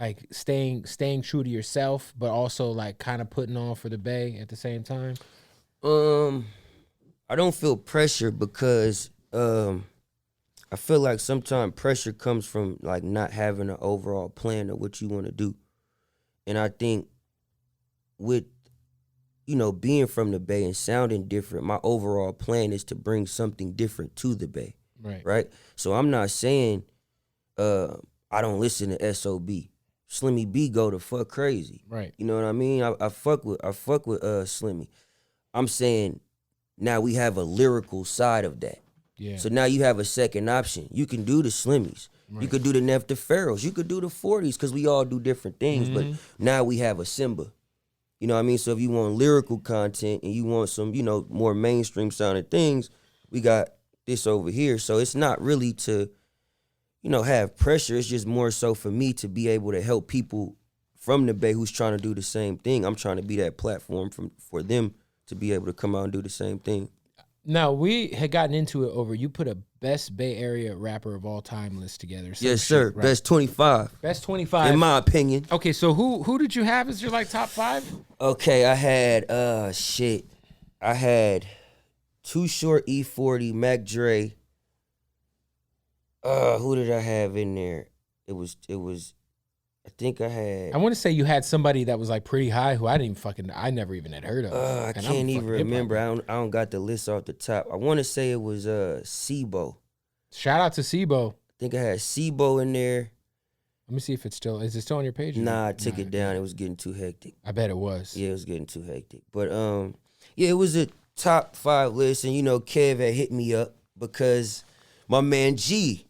A: like staying true to yourself, but also like kind of putting on for the Bay at the same time?
B: I don't feel pressure because I feel like sometimes pressure comes from like not having an overall plan of what you want to do. And I think with, you know, being from the Bay and sounding different, my overall plan is to bring something different to the Bay. Right? So I'm not saying I don't listen to S.O.B. Slimmy B go the fuck crazy.
A: Right.
B: You know what I mean? I fuck with Slimmy. I'm saying now we have a lyrical side of that.
A: Yeah.
B: So now you have a second option. You can do the Slimmies. Right. You could do the Neff the Pharaohs. You could do the 40s because we all do different things. But now we have a Symba. You know what I mean? So if you want lyrical content and you want some, you know, more mainstream sounding things, we got this over here. So it's not really to, you know, have pressure. It's just more so for me to be able to help people from the Bay who's trying to do the same thing. I'm trying to be that platform for them to be able to come out and do the same thing.
A: Now, we had gotten into it over, you put a best Bay Area rapper of all time list together.
B: Yes, sir.
A: Right?
B: Best 25.
A: Best 25.
B: In my opinion.
A: Okay, so who did you have as your like top 5?
B: Okay, I had I had Too Short, E40, Mac Dre. Who did I have in there? It was I think I had.
A: I want to say you had somebody that was like pretty high who I never even had heard of.
B: I can't even remember. I don't got the list off the top. I want to say it was Sibo.
A: Shout out to Sibo.
B: I think I had Sibo in there.
A: Let me see if it's still. Is it still on your page?
B: Nah, I took it down. It was getting too hectic.
A: I bet it was.
B: Yeah, it was getting too hectic. But yeah, it was a top 5 list, and you know, Kev had hit me up because my man G.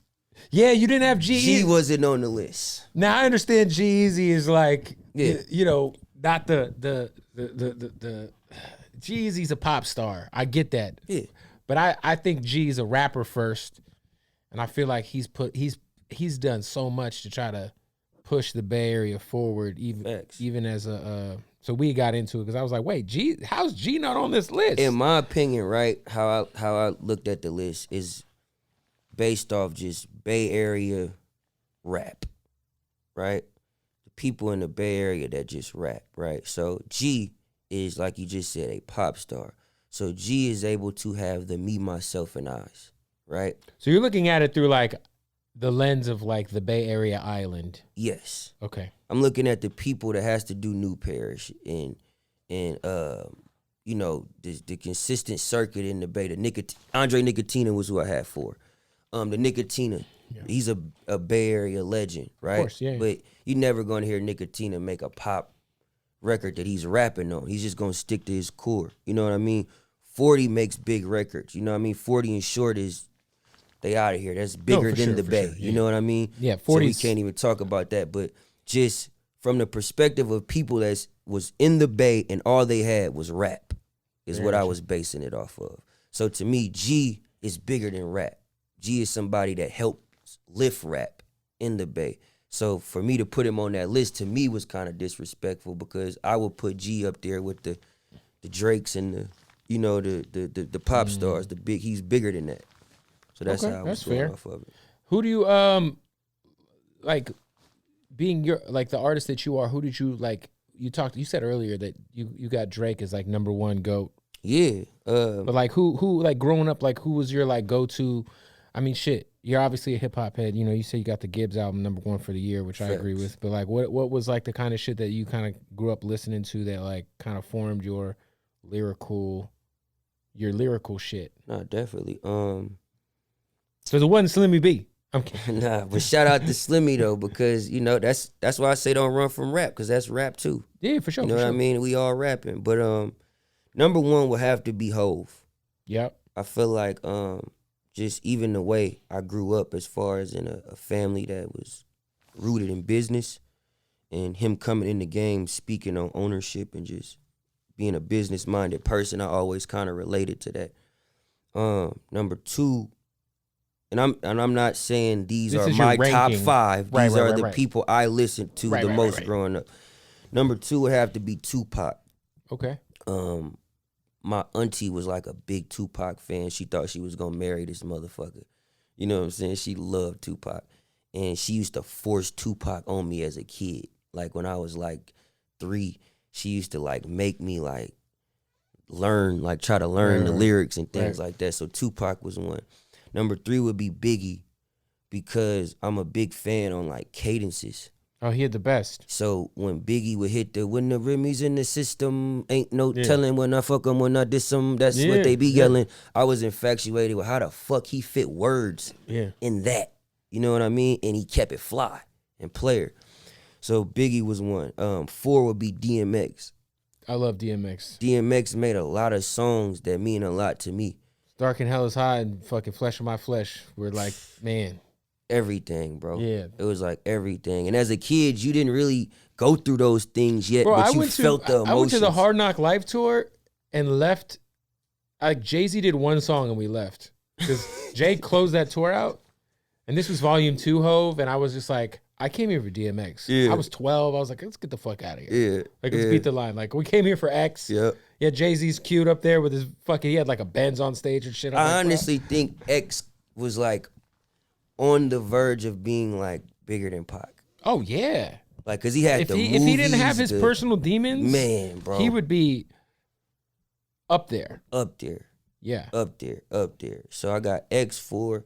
A: Yeah, you didn't have G.
B: G wasn't on the list.
A: Now I understand G-Eazy is like, you know, not the G-Eazy's a pop star. I get that.
B: Yeah.
A: But I think G's a rapper first, and I feel like he's done so much to try to push the Bay Area forward, even as a. So we got into it because I was like, wait, G, how's G not on this list?
B: In my opinion, right, how I looked at the list is based off just Bay Area rap, right? The people in the Bay Area that just rap, right? So G is, like you just said, a pop star. So G is able to have the me, myself, and I's, right?
A: So you're looking at it through like the lens of like the Bay Area island.
B: Yes.
A: Okay.
B: I'm looking at the people that has to do New Parish and you know, the consistent circuit in the Bay. Andre Nicotina was who I had for. The Nicotina, he's a Bay Area legend, right? Of
A: course, yeah.
B: But you never gonna hear Nicotina make a pop record that he's rapping on. He's just gonna stick to his core. You know what I mean? 40 makes big records. You know what I mean? 40 and Short is they out of here. That's bigger than the Bay.
A: Sure, yeah.
B: You know what I mean?
A: Yeah, 40.
B: So we can't even talk about that. But just from the perspective of people that was in the Bay and all they had was rap, is what I was basing it off of. So to me, G is bigger than rap. G is somebody that helps lift rap in the Bay. So for me to put him on that list, to me, was kind of disrespectful, because I would put G up there with the Drakes and the, you know, the pop stars. He's bigger than that. So that's how I was going off of it.
A: Who do you like, being your, like, the artist that you are? Who did you like? You said earlier that you got Drake as like number one GOAT.
B: Yeah.
A: But like who like growing up, like who was your like go to? I mean, shit, you're obviously a hip hop head. You know, you say you got the Gibbs album number one for the year, which I agree with. But like, what was like the kind of shit that you kind of grew up listening to that like kind of formed your lyrical shit?
B: Nah, definitely.
A: Because it wasn't Slimmy B. I'm kidding.
B: Nah, but shout out to Slimmy though, because you know that's why I say don't run from rap, because that's rap too.
A: Yeah, for sure.
B: You know what I mean? We all rapping, but number one would have to be Hove.
A: Yep.
B: I feel like just even the way I grew up, as far as in a family that was rooted in business, and him coming in the game speaking on ownership and just being a business minded person, I always kind of related to that. Number two. And I'm not saying these are my top five. These are the people I listened to the most growing up. Number two would have to be Tupac.
A: Okay.
B: My auntie was like a big Tupac fan. She thought she was gonna marry this motherfucker. You know what I'm saying? She loved Tupac. And she used to force Tupac on me as a kid. Like when I was like 3, she used to like make me like learn, like try to learn the lyrics and things like that. So Tupac was one. Number 3 would be Biggie, because I'm a big fan on like cadences.
A: Oh, he had the best.
B: So when Biggie would hit when the Remy's in the system, ain't no telling when I fuck him, when I diss him, that's what they be yelling. I was infatuated with how the fuck he fit words in that. You know what I mean? And he kept it fly and player. So Biggie was one. 4 would be DMX.
A: I love DMX.
B: DMX made a lot of songs that mean a lot to me.
A: Dark and Hell is High and fucking Flesh of My Flesh were like, man.
B: Everything, bro.
A: Yeah.
B: It was like everything. And as a kid, you didn't really go through those things yet, bro, but you felt the emotions.
A: I went to the Hard Knock Live tour and left. Like, Jay-Z did one song and we left. Because Jay closed that tour out. And this was volume 2, Hove. And I was just like, I came here for DMX.
B: Yeah.
A: I was 12. I was like, let's get the fuck out of here.
B: Yeah.
A: Like, let's beat the line. Like, we came here for X.
B: Yeah.
A: Yeah, Jay-Z's queued up there with his fucking, he had like a Benz on stage and shit.
B: I honestly think X was like on the verge of being like bigger than Pac.
A: Oh, yeah.
B: Like, cause he had
A: if he didn't have his personal demons,
B: man, bro,
A: he would be up there.
B: Up there.
A: Yeah.
B: Up there. So I got X4,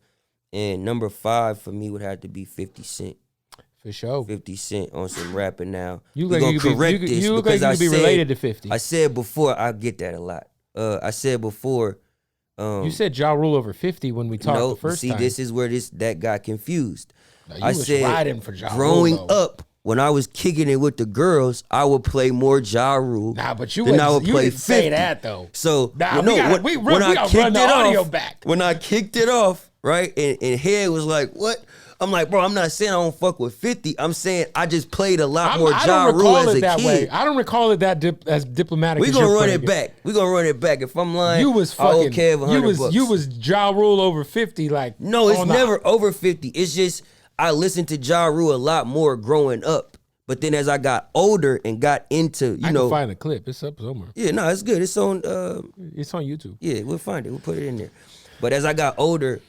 B: and number 5 for me would have to be 50 Cent.
A: For sure.
B: 50 Cent on some rapping now.
A: You look like you could be related to 50.
B: I said before, I get that a lot. I said before.
A: You said Ja Rule over 50 when we talked the first time.
B: See, this is where that got confused.
A: No, I said riding for Ja
B: growing
A: Rule,
B: up, when I was kicking it with the girls, I would play more Ja Rule.
A: Nah, but you
B: didn't
A: say that though.
B: So
A: nah, we gotta run the audio back.
B: When I kicked it off, right, and Head was like, "What?" I'm like, bro, I'm not saying I don't fuck with 50. I'm saying I just played a lot more Ja Rule as a kid. Way.
A: I don't recall it that as diplomatic.
B: We're gonna run it back. We're gonna run it back. If I'm lying,
A: you was fucking.
B: $100.
A: You was Ja Rule over 50. Like,
B: no, it's never over 50. It's just I listened to Ja Rule a lot more growing up. But then as I got older and got into, I can
A: find the clip. It's up somewhere.
B: Yeah, no, it's good. It's on.
A: It's on YouTube.
B: Yeah, we'll find it. We'll put it in there. But as I got older,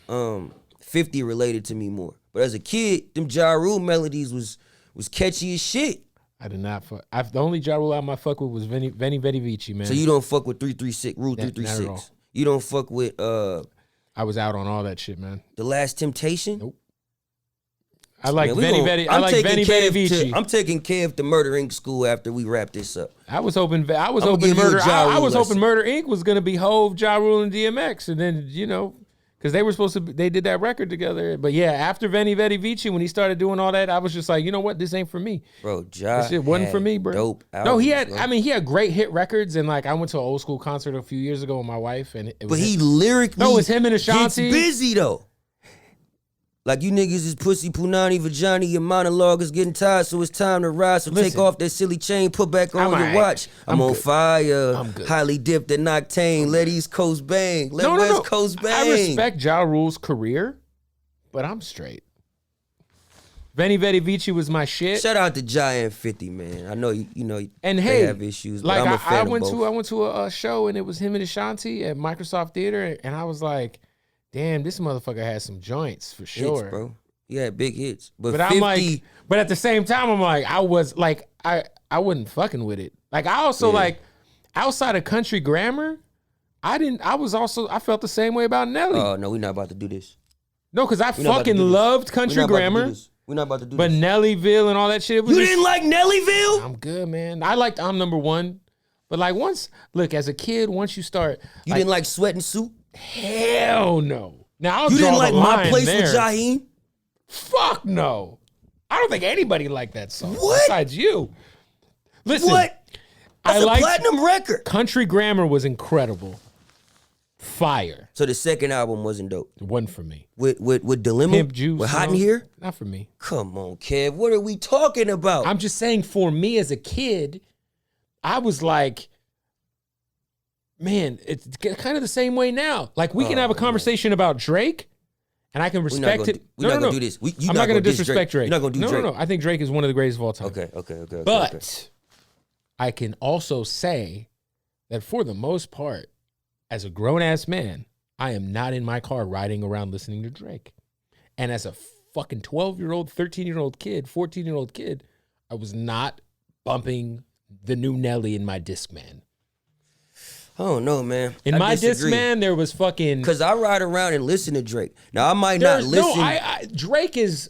B: 50 related to me more. But as a kid, them Ja Rule melodies was catchy as shit.
A: I did not fuck. The only Ja Rule album I fuck with was Veni Vidi Vici, man.
B: So you don't fuck with 336, Rule 336. You don't fuck with
A: I was out on all that shit, man.
B: The Last Temptation?
A: Nope. I like
B: Man,
A: Veni Veni Vici.
B: I'm taking Kev to Murder Inc. school after we wrap this up.
A: I was hoping
B: give
A: Murder.
B: you a Ja
A: I was
B: Rule
A: hoping Murder Inc. was gonna be Hove, Ja Rule, and DMX, and then because they were supposed to. They did that record together. But yeah, after Veni Veni Vici, when he started doing all that, I was just like, you know what, this ain't for me.
B: Bro, Ja
A: This shit wasn't for me, bro.
B: Dope
A: No, he
B: albums,
A: had.
B: bro.
A: I mean, he had great hit records, and like I went to an old school concert a few years ago with my wife, and it was
B: But he lyrically
A: No, it's him and Ashanti.
B: gets busy though. Like you niggas is pussy, punani, vagina, your monologue is getting tired, so it's time to ride. So
A: Listen.
B: take off that silly chain, put back on
A: I'm
B: your
A: alright.
B: watch. I'm on
A: good.
B: fire,
A: I'm good.
B: highly dipped in octane, let East Coast bang, let
A: no.
B: West Coast bang.
A: I respect Ja Rule's career, but I'm straight. Veni Veni Vici was my shit.
B: Shout out to Giant 50, man. I know you know
A: And
B: they
A: hey,
B: have issues, but
A: like
B: I'm a fan
A: I
B: of
A: went
B: both.
A: to a show and it was him and Ashanti at Microsoft Theater, and I was like, damn, this motherfucker has some joints for sure,
B: Hits, bro. Yeah, big hits. But,
A: But
B: 50,
A: I'm like, but at the same time, I'm like, I wasn't fucking with it. Like I also like outside of country grammar, I felt the same way about Nelly.
B: oh no, we're not about to do this.
A: No, because I
B: We're not about to
A: fucking
B: do this.
A: loved
B: We're
A: country
B: not about to do
A: grammar,
B: this. We're not about to do
A: but
B: this.
A: Nellyville and all that shit was
B: You
A: just-
B: didn't like Nellyville?
A: I'm good, man. I liked I'm Number One. But like as a kid, once you start,
B: You didn't like Sweat and Suit?
A: hell no. Now I'll
B: You
A: draw
B: didn't
A: the
B: like My
A: line
B: Place
A: there.
B: with Jaheim?
A: Fuck no. I don't think anybody liked that song
B: What?
A: besides you. Listen,
B: What? That's
A: I
B: a
A: liked
B: platinum record.
A: Country Grammar was incredible. Fire.
B: So the second album wasn't dope.
A: It wasn't for me.
B: With Dilemma?
A: Pimp Juice.
B: With Hot in
A: song,
B: Here?
A: Not for me.
B: Come on, Kev. What are we talking about?
A: I'm just saying for me as a kid, I was like, man, it's kind of the same way now. Like we can have a conversation about Drake and I can respect it.
B: We're not gonna do this.
A: I'm not going to disrespect Drake.
B: You're not gonna do Drake.
A: No. I think Drake is one of the greatest of all time.
B: Okay.
A: But I can also say that for the most part, as a grown-ass man, I am not in my car riding around listening to Drake. And as a fucking 12-year-old, 13-year-old kid, 14-year-old kid, I was not bumping the new Nelly in my Discman.
B: I don't know, man.
A: In my
B: disagree.
A: Discman, there was fucking...
B: Because I ride around and listen to Drake. Now, I might not listen.
A: Drake is...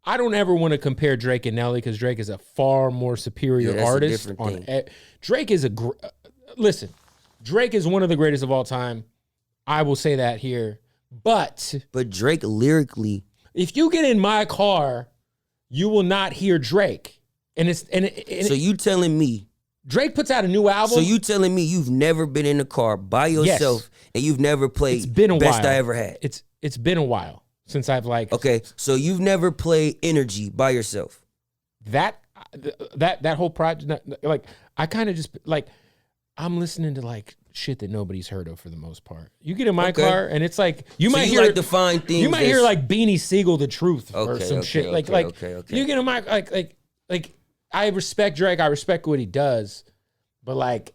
A: I don't ever want to compare Drake and Nelly because Drake is a far more superior
B: Yeah, that's a
A: artist.
B: different thing.
A: Drake is listen, Drake is one of the greatest of all time. I will say that here. But
B: Drake lyrically...
A: if you get in my car, you will not hear Drake.
B: So you telling me...
A: Drake puts out a new album.
B: So you telling me you've never been in a car by yourself and you've never played
A: It's been a
B: Best
A: while.
B: I Ever Had?
A: It's been a while since I've like...
B: Okay, so you've never played Energy by yourself?
A: that whole project, like I kind of just like I'm listening to like shit that nobody's heard of for the most part. You get in my car and it's like you
B: So
A: might
B: you
A: hear
B: like to find things.
A: you might hear like Beanie Siegel the truth or
B: Okay,
A: some
B: okay,
A: shit
B: okay,
A: like
B: okay.
A: you get in my like I respect Drake, I respect what he does, but like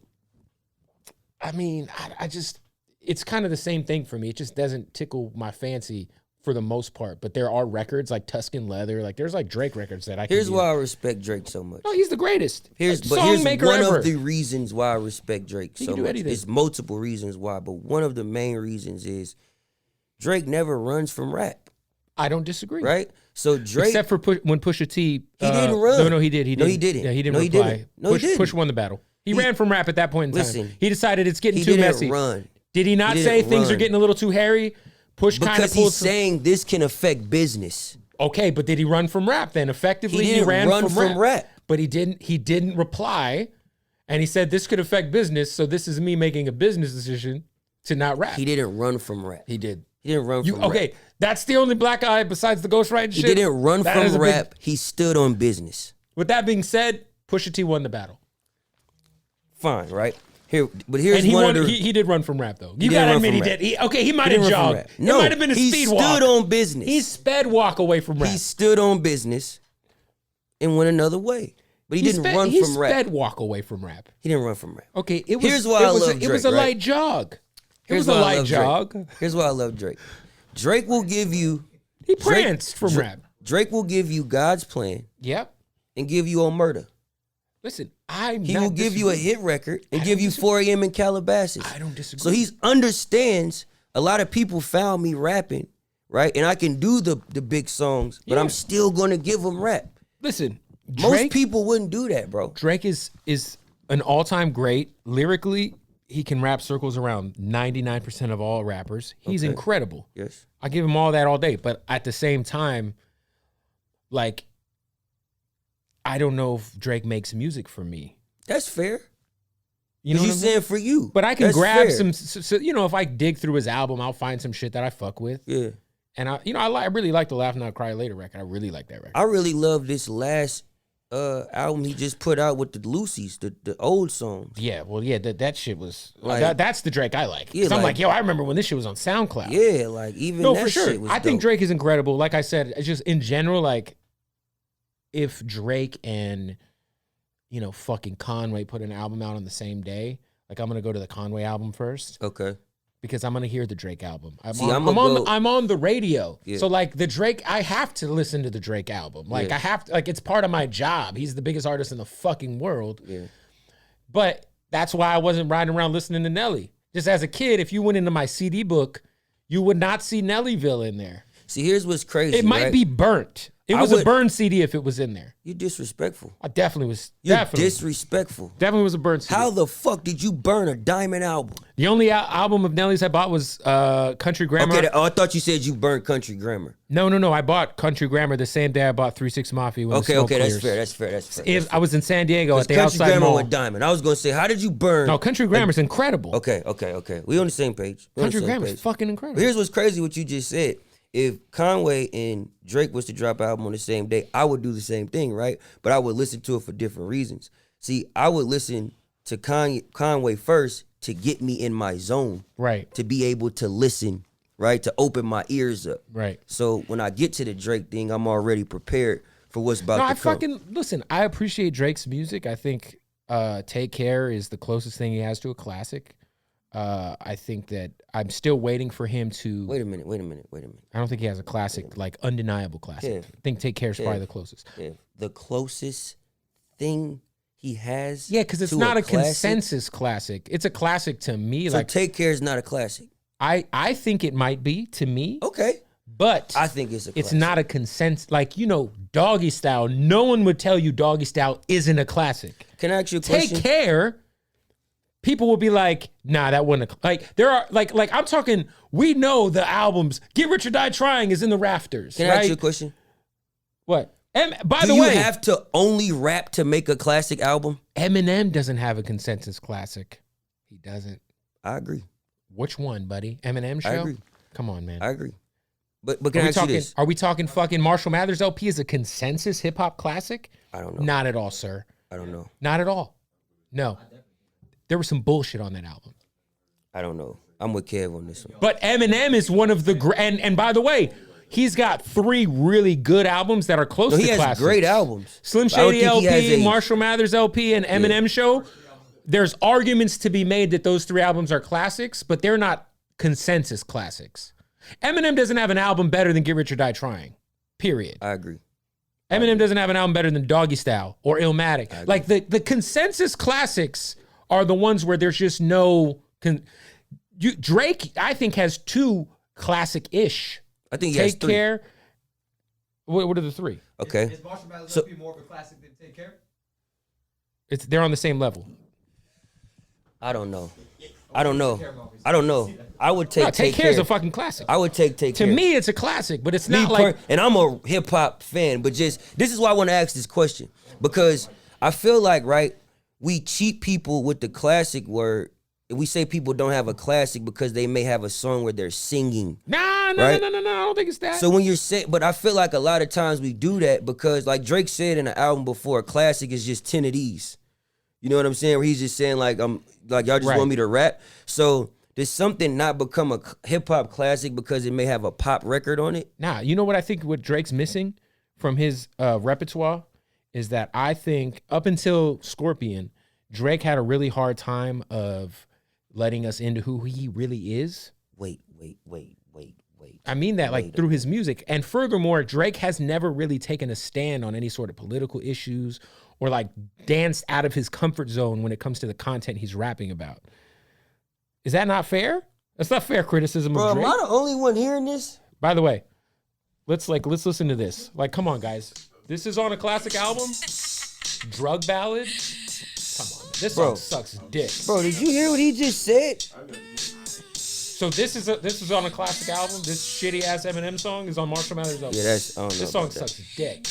A: I mean I just it's kind of the same thing for me. It just doesn't tickle my fancy for the most part, but there are records like Tuscan Leather, like there's like Drake records that I can
B: Here's
A: do.
B: why I respect Drake so much.
A: No, he's the greatest.
B: Here's one
A: ever.
B: of the reasons why I respect Drake so
A: can do
B: much.
A: anything.
B: It's multiple reasons why, but one of the main reasons is Drake never runs from rap,
A: I don't disagree.
B: right? So Drake,
A: Except for when Pusha T,
B: He didn't run.
A: No, he did. He
B: No,
A: didn't.
B: he didn't.
A: Yeah, he didn't
B: No, he
A: reply.
B: didn't. No, he
A: Push,
B: didn't.
A: Push won the battle. He ran from rap at that point in time.
B: Listen,
A: He decided it's getting
B: he
A: too
B: didn't
A: messy.
B: run.
A: Did he not
B: He
A: say
B: didn't
A: things are
B: run.
A: getting a little too hairy? Push kind of
B: because
A: pulled
B: he's
A: some.
B: saying this can affect business.
A: Okay, but did he run from rap then? Effectively,
B: He didn't
A: ran
B: run
A: from
B: from rap.
A: But he didn't reply, and he said this could affect business. So this is me making a business decision to not rap.
B: He didn't run from rap.
A: He did.
B: He didn't run from
A: Okay,
B: rap.
A: that's the only black eye besides the ghostwriting
B: He
A: shit.
B: didn't run
A: That is
B: from
A: a big-
B: rap. He stood on business.
A: With that being said, Pusha T won the battle.
B: Fine, right? Here's
A: And he
B: one
A: won.
B: of the...
A: He did run from rap though. You
B: didn't
A: gotta
B: run
A: admit
B: from
A: he
B: rap.
A: did. He might
B: He
A: have
B: didn't run from
A: jogged.
B: rap.
A: It
B: No,
A: might have been a
B: he
A: speed
B: stood
A: walk.
B: on business.
A: He sped walk away from rap.
B: He stood on business and went another way. But he didn't run
A: he
B: from rap.
A: sped walk away from rap.
B: He didn't run from rap.
A: Okay, it was.
B: Here's why I love
A: It was
B: Drake,
A: a
B: right?
A: light jog. It
B: Here's
A: was a
B: why I
A: light
B: love
A: jog.
B: Drake. Here's why I love Drake. Drake will give you...
A: He pranced from rap.
B: Drake will give you God's Plan
A: Yep.
B: and give you On Murder.
A: Listen,
B: He will give you a hit record and give you 4 a.m. in Calabasas.
A: I don't disagree.
B: So he understands a lot of people found me rapping right? And I can do the big songs, but I'm still gonna give them rap.
A: Listen,
B: Most people wouldn't do that, bro.
A: Drake is an all-time great. Lyrically, he can rap circles around 99% of all rappers. He's incredible.
B: Yes.
A: I give him all that all day. But at the same time, like, I don't know if Drake makes music for me.
B: That's fair.
A: You know what I'm
B: saying for you.
A: But I can
B: That's
A: grab
B: fair.
A: so, you know, if I dig through his album, I'll find some shit that I fuck with.
B: Yeah.
A: And I really like the Laugh Not Cry Later record. I really like that record.
B: I really love this last album he just put out with the Lucy's, the old songs.
A: Yeah, well, yeah, that shit was
B: Like,
A: that's the Drake I like.
B: Yeah,
A: 'Cause I'm
B: like-
A: like, yo, I remember when this shit was on SoundCloud.
B: Yeah, like even
A: No,
B: that
A: for sure.
B: shit was
A: I think
B: dope.
A: Drake is incredible. Like I said, it's just in general, like if Drake and fucking Conway put an album out on the same day, like I'm gonna go to the Conway album first.
B: Okay.
A: Because I'm gonna hear the Drake album. I'm on the radio.
B: Yeah.
A: So like the Drake, I have to listen to the Drake album. Like
B: Yeah.
A: I have to, like it's part of my job. He's the biggest artist in the fucking world.
B: Yeah.
A: But that's why I wasn't riding around listening to Nelly. Just as a kid, if you went into my CD book, you would not see Nellyville in there.
B: See, here's what's crazy.
A: It might
B: right?
A: be burnt. It
B: I
A: was a
B: would-
A: burned CD if it was in there.
B: You're disrespectful.
A: I definitely was.
B: You're
A: Definitely,
B: disrespectful.
A: definitely was a burnt CD.
B: How the fuck did you burn a Diamond album?
A: The only album of Nelly's I bought was Country Grammar.
B: Okay, I thought you said you burnt Country Grammar.
A: No. I bought Country Grammar the same day I bought 3-6 Mafia. When the
B: Okay,
A: smoke
B: that's
A: clears.
B: fair. That's fair.
A: I was in San Diego at the
B: Country
A: outside
B: Grammar
A: mall.
B: went Diamond. I was gonna say, how did you burn?
A: No, Country Grammar's incredible.
B: Okay. We on the same page.
A: Country Grammar's fucking incredible.
B: But here's what's crazy: what you just said. If Conway and Drake was to drop an album on the same day, I would do the same thing, right? But I would listen to it for different reasons. See, I would listen to Conway first to get me in my zone,
A: Right.
B: to be able to listen, right? To open my ears up.
A: Right.
B: So when I get to the Drake thing, I'm already prepared for what's about
A: No,
B: to come.
A: listen. I appreciate Drake's music. I think "Take Care" is the closest thing he has to a classic. I think that I'm still waiting for him to.
B: Wait a minute.
A: I don't think he has a classic, like undeniable classic.
B: Yeah.
A: I think "Take Care" is probably the closest.
B: Yeah. The closest thing he has.
A: Yeah, because it's
B: to
A: not a
B: classic?
A: consensus classic. It's a classic to me.
B: So
A: Like
B: Take Care is not a classic.
A: I think it might be to me,
B: Okay.
A: but
B: I think it's a classic.
A: it's not a consensus. Like Doggy Style. No one would tell you Doggy Style isn't a classic.
B: Can I ask you a question?
A: Take Care. People will be like, nah, that wasn't like there are like I'm talking. We know the albums. Get Rich or Die Trying is in the rafters.
B: Can I
A: right?
B: ask you a question?
A: What? By
B: Do
A: the
B: you
A: way,
B: have to only rap to make a classic album?
A: Eminem doesn't have a consensus classic. He doesn't.
B: I agree.
A: Which one, buddy? Eminem show?
B: I agree.
A: Come on, man.
B: I agree. But can I ask you this?
A: Are we talking fucking Marshall Mathers LP is a consensus hip hop classic?
B: I don't know.
A: Not at all, sir.
B: I don't know.
A: Not at all. No. There was some bullshit on that album.
B: I don't know. I'm with Kev on this one.
A: But Eminem is one of the and by the way, he's got 3 really good albums that are close
B: No,
A: to
B: he has
A: classics.
B: great albums.
A: Slim
B: I don't
A: Shady
B: think he has
A: LP,
B: a-
A: Marshall Mathers LP, and Eminem Show. There's arguments to be made that those 3 albums are classics, but they're not consensus classics. Eminem doesn't have an album better than Get Rich or Die Trying. Period.
B: I agree.
A: Eminem doesn't have an album better than Doggy Style or Illmatic. Like the consensus classics are the ones where there's just no. Drake, I think, has 2 classic-ish.
B: I think he has
A: Take
B: 3.
A: Care. What are the 3?
B: Okay.
D: Is Marshall Mathers
B: So-
D: LP more of a classic than Take Care?
A: They're on the same level.
B: I don't know. I would take
A: No, Take Care
B: Care.
A: is a fucking classic.
B: I would take
A: To
B: Care.
A: me, it's a classic, but it's
B: Me
A: not like
B: and I'm a hip hop fan, but this is why I want to ask this question, because I feel like, right, we cheat people with the classic word. We say people don't have a classic because they may have a song where they're singing.
A: no.
B: Right?
A: I don't think it's that.
B: So when you're saying, but I feel like a lot of times we do that because, like Drake said in the album before, a classic is just 10 of these. You know what I'm saying? Where he's just saying like, y'all just
A: Right.
B: want me to rap. So does something not become a hip hop classic because it may have a pop record on it?
A: Nah, you know what I think what Drake's missing from his repertoire is that I think up until Scorpion, Drake had a really hard time of letting us into who he really is.
B: Wait.
A: I mean that like through his music. And furthermore, Drake has never really taken a stand on any sort of political issues or like danced out of his comfort zone when it comes to the content he's rapping about. Is that not fair? That's not fair criticism
B: Bro,
A: of
B: am
A: Drake.
B: I the only one hearing this?
A: By the way, let's listen to this. Like, come on, guys. This is on a classic album. Drug Ballad. Come on, this song sucks dick.
B: Bro, did you hear what he just said?
A: So this is on a classic album. This shitty ass Eminem song is on Marshall Mathers' album.
B: Yeah, that's I don't know
A: this song
B: about that.
A: sucks dick.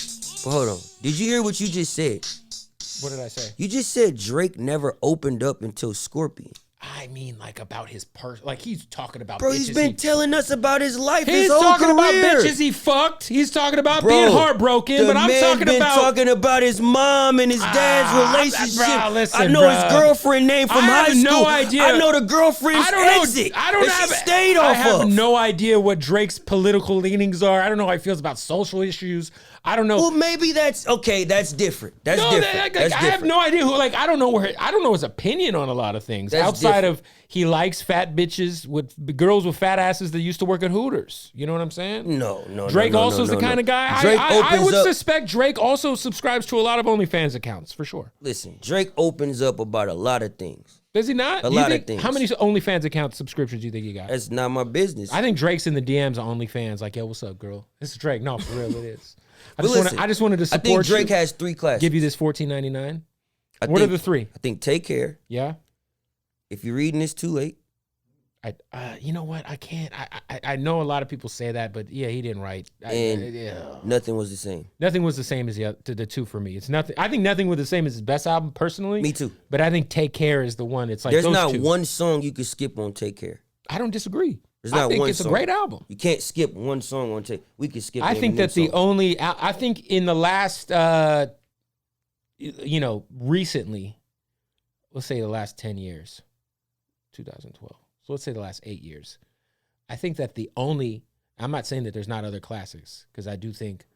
B: But hold on. Did you hear what you just said?
A: What did I say?
B: You just said Drake never opened up until Scorpion.
A: I mean, like, about his like, he's talking about
B: Bro,
A: bitches
B: he's been telling us about his life,
A: He's
B: his whole
A: talking about
B: career.
A: bitches he fucked. He's talking about being heartbroken. But I'm talking
B: been
A: about
B: talking about his mom and his dad's relationship.
A: Bro, listen,
B: I know his girlfriend name from high school.
A: No idea.
B: I know the girlfriend's exit. She stayed off
A: I have
B: of.
A: no idea what Drake's political leanings are. I don't know how he feels about social issues. I don't know.
B: Well, maybe that's okay. That's different. That's different.
A: I have no idea who. Like, I don't know his opinion on a lot of things outside of he likes fat bitches with girls with fat asses that used to work at Hooters. You know what I'm saying?
B: No.
A: Drake also is the kind of guy. I would suspect Drake also subscribes to a lot of OnlyFans accounts for sure.
B: Listen, Drake opens up about a lot of things.
A: Does he not?
B: A lot of things.
A: How many OnlyFans account subscriptions do you think he got?
B: That's not my business.
A: I think Drake's in the DMs on OnlyFans. Like, yo, what's up, girl? This is Drake. No, for real, it is. I just wanted to support you.
B: I think Drake has 3 classes.
A: Give you this $14.99. What are the 3?
B: I think Take Care.
A: Yeah.
B: If you're reading this too late.
A: You know what? I can't. I know a lot of people say that, but yeah, he didn't write.
B: Nothing was the same.
A: Nothing was the same as the 2 for me. It's nothing. I think Nothing was the same as his best album personally.
B: Me too.
A: But I think Take Care is the one. It's like
B: there's
A: those
B: not
A: 2.
B: one song you could skip on Take Care.
A: I don't disagree.
B: There's not
A: I think
B: one
A: it's
B: song.
A: a great album.
B: You can't skip one song on Take. We could skip.
A: I think that the only. I think in the last, recently, let's say the last 10 years, 2012. So let's say the last 8 years. I think that the only. I'm not saying that there's not other classics because I do think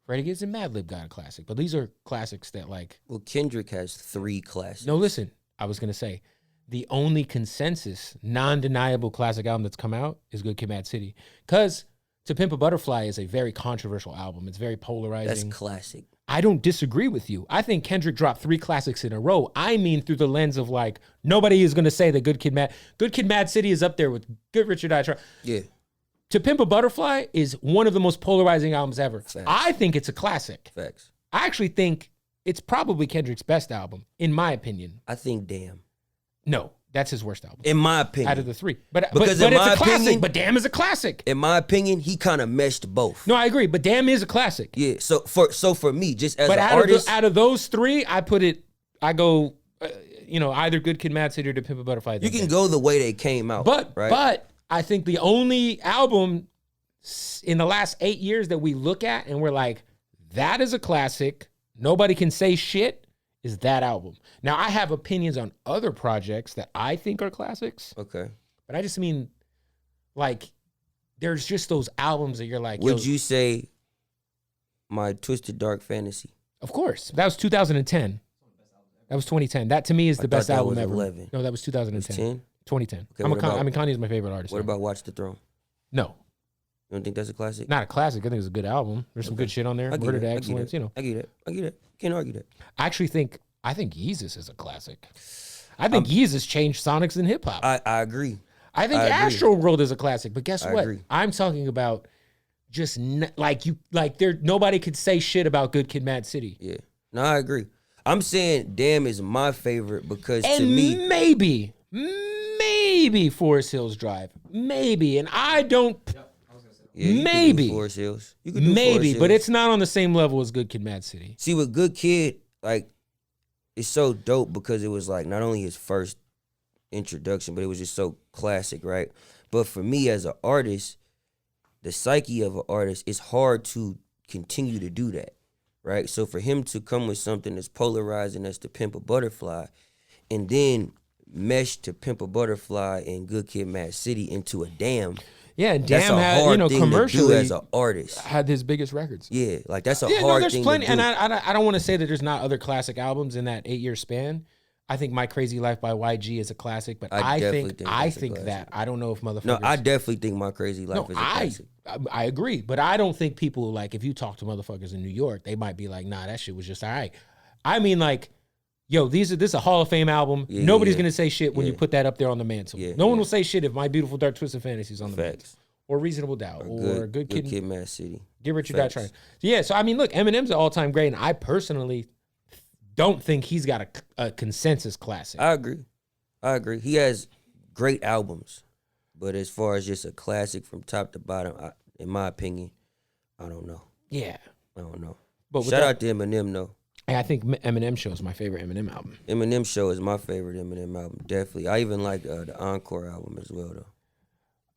A: Freddie Gibbs and Madlib got a classic, but these are classics that like.
B: Well, Kendrick has 3 classics.
A: No, listen. I was gonna say. The only consensus, non-deniable classic album that's come out is Good Kid, Mad City. Because To Pimp a Butterfly is a very controversial album. It's very polarizing.
B: That's classic.
A: I don't disagree with you. I think Kendrick dropped 3 classics in a row. I mean through the lens of like, nobody is going to say that Good Kid, Mad City is up there with Good Richard Die Trying.
B: Yeah.
A: To Pimp a Butterfly is one of the most polarizing albums ever.
B: Facts.
A: I think it's a classic.
B: Facts.
A: I actually think it's probably Kendrick's best album, in my opinion.
B: I think Damn.
A: No, that's his worst album.
B: In my opinion.
A: Out of the 3. But
B: Because
A: it's
B: in my
A: a classic.
B: opinion-
A: But Damn is a classic.
B: In my opinion, he kind of meshed both.
A: No, I agree. But Damn is a classic.
B: Yeah. So for me, just as
A: But
B: an artist,
A: out of those 3, I go, either Good Kid, Mad City or To Pimp a Butterfly.
B: you can go the way they came out. Right?
A: But I think the only album in the last 8 years that we look at and we're like, that is a classic. Nobody can say shit. Is that album. Now, I have opinions on other projects that I think are classics.
B: Okay.
A: But I just mean, like, there's just those albums that you're like,
B: Would you say My Twisted Dark Fantasy?
A: Of course. That was 2010. That was 2010. That, to me, is the best
B: that
A: album
B: was
A: ever.
B: 11.
A: No, that was 2010.
B: 10?
A: 2010.
B: Okay,
A: Kanye is my favorite artist.
B: What about Watch the Throne?
A: No.
B: You don't think that's a classic?
A: Not a classic. I think it's a good album. There's some good shit on there. Murder to Excellence,
B: I get it. Can't argue that.
A: I think Yeezus is a classic. I think Yeezus changed Sonics in hip hop.
B: I agree.
A: I think Astro World is a classic. But guess what?
B: agree.
A: I'm talking about just nobody could say shit about Good Kid, Mad City.
B: Yeah. No, I agree. I'm saying Damn is my favorite because to me,
A: maybe Forest Hills Drive, maybe, and I don't.
B: you
A: maybe
B: could do Forest Hills. You could do
A: maybe,
B: Forest
A: but
B: Hills.
A: it's not on the same level as Good Kid, Mad City.
B: See, with Good Kid, like, it's so dope because it was like not only his first introduction, but it was just so classic, right? But for me as an artist, the psyche of an artist, it's hard to continue to do that, right? So for him to come with something that's polarizing as To Pimp a Butterfly, and then mesh To Pimp a Butterfly and Good Kid, Mad City into a Damn.
A: Yeah, and
B: That's
A: Damn
B: a
A: had,
B: hard thing to do
A: commercially
B: as an artist.
A: had his biggest records.
B: Yeah, like that's a
A: Yeah, no,
B: hard
A: there's
B: thing
A: plenty,
B: to do.
A: and I don't want to say that there's not other classic albums in that 8-year span. I think My Crazy Life by YG is a classic, but I think
B: that's a classic.
A: that I don't know if motherfuckers.
B: No, I definitely think My Crazy Life is a classic.
A: I agree, but I don't think people like if you talk to motherfuckers in New York, they might be like, nah, that shit was just all right. I mean, like, yo, this is a Hall of Fame album. Nobody's gonna say shit when you put that up there on the mantle. No one will say shit if My Beautiful Dark Twisted Fantasy is on the mantle. or Reasonable Doubt or Good Kid,
B: Mad City.
A: Get Rich or Die Trying. Yeah, so I mean, look, Eminem's an all-time great, and I personally don't think he's got a consensus classic.
B: I agree. He has great albums, but as far as just a classic from top to bottom, in my opinion, I don't know.
A: Yeah.
B: I don't know.
A: But
B: Shout out to Eminem, though.
A: I think Eminem Show is my favorite Eminem album.
B: Eminem Show is my favorite Eminem album, definitely. I even like the Encore album as well, though.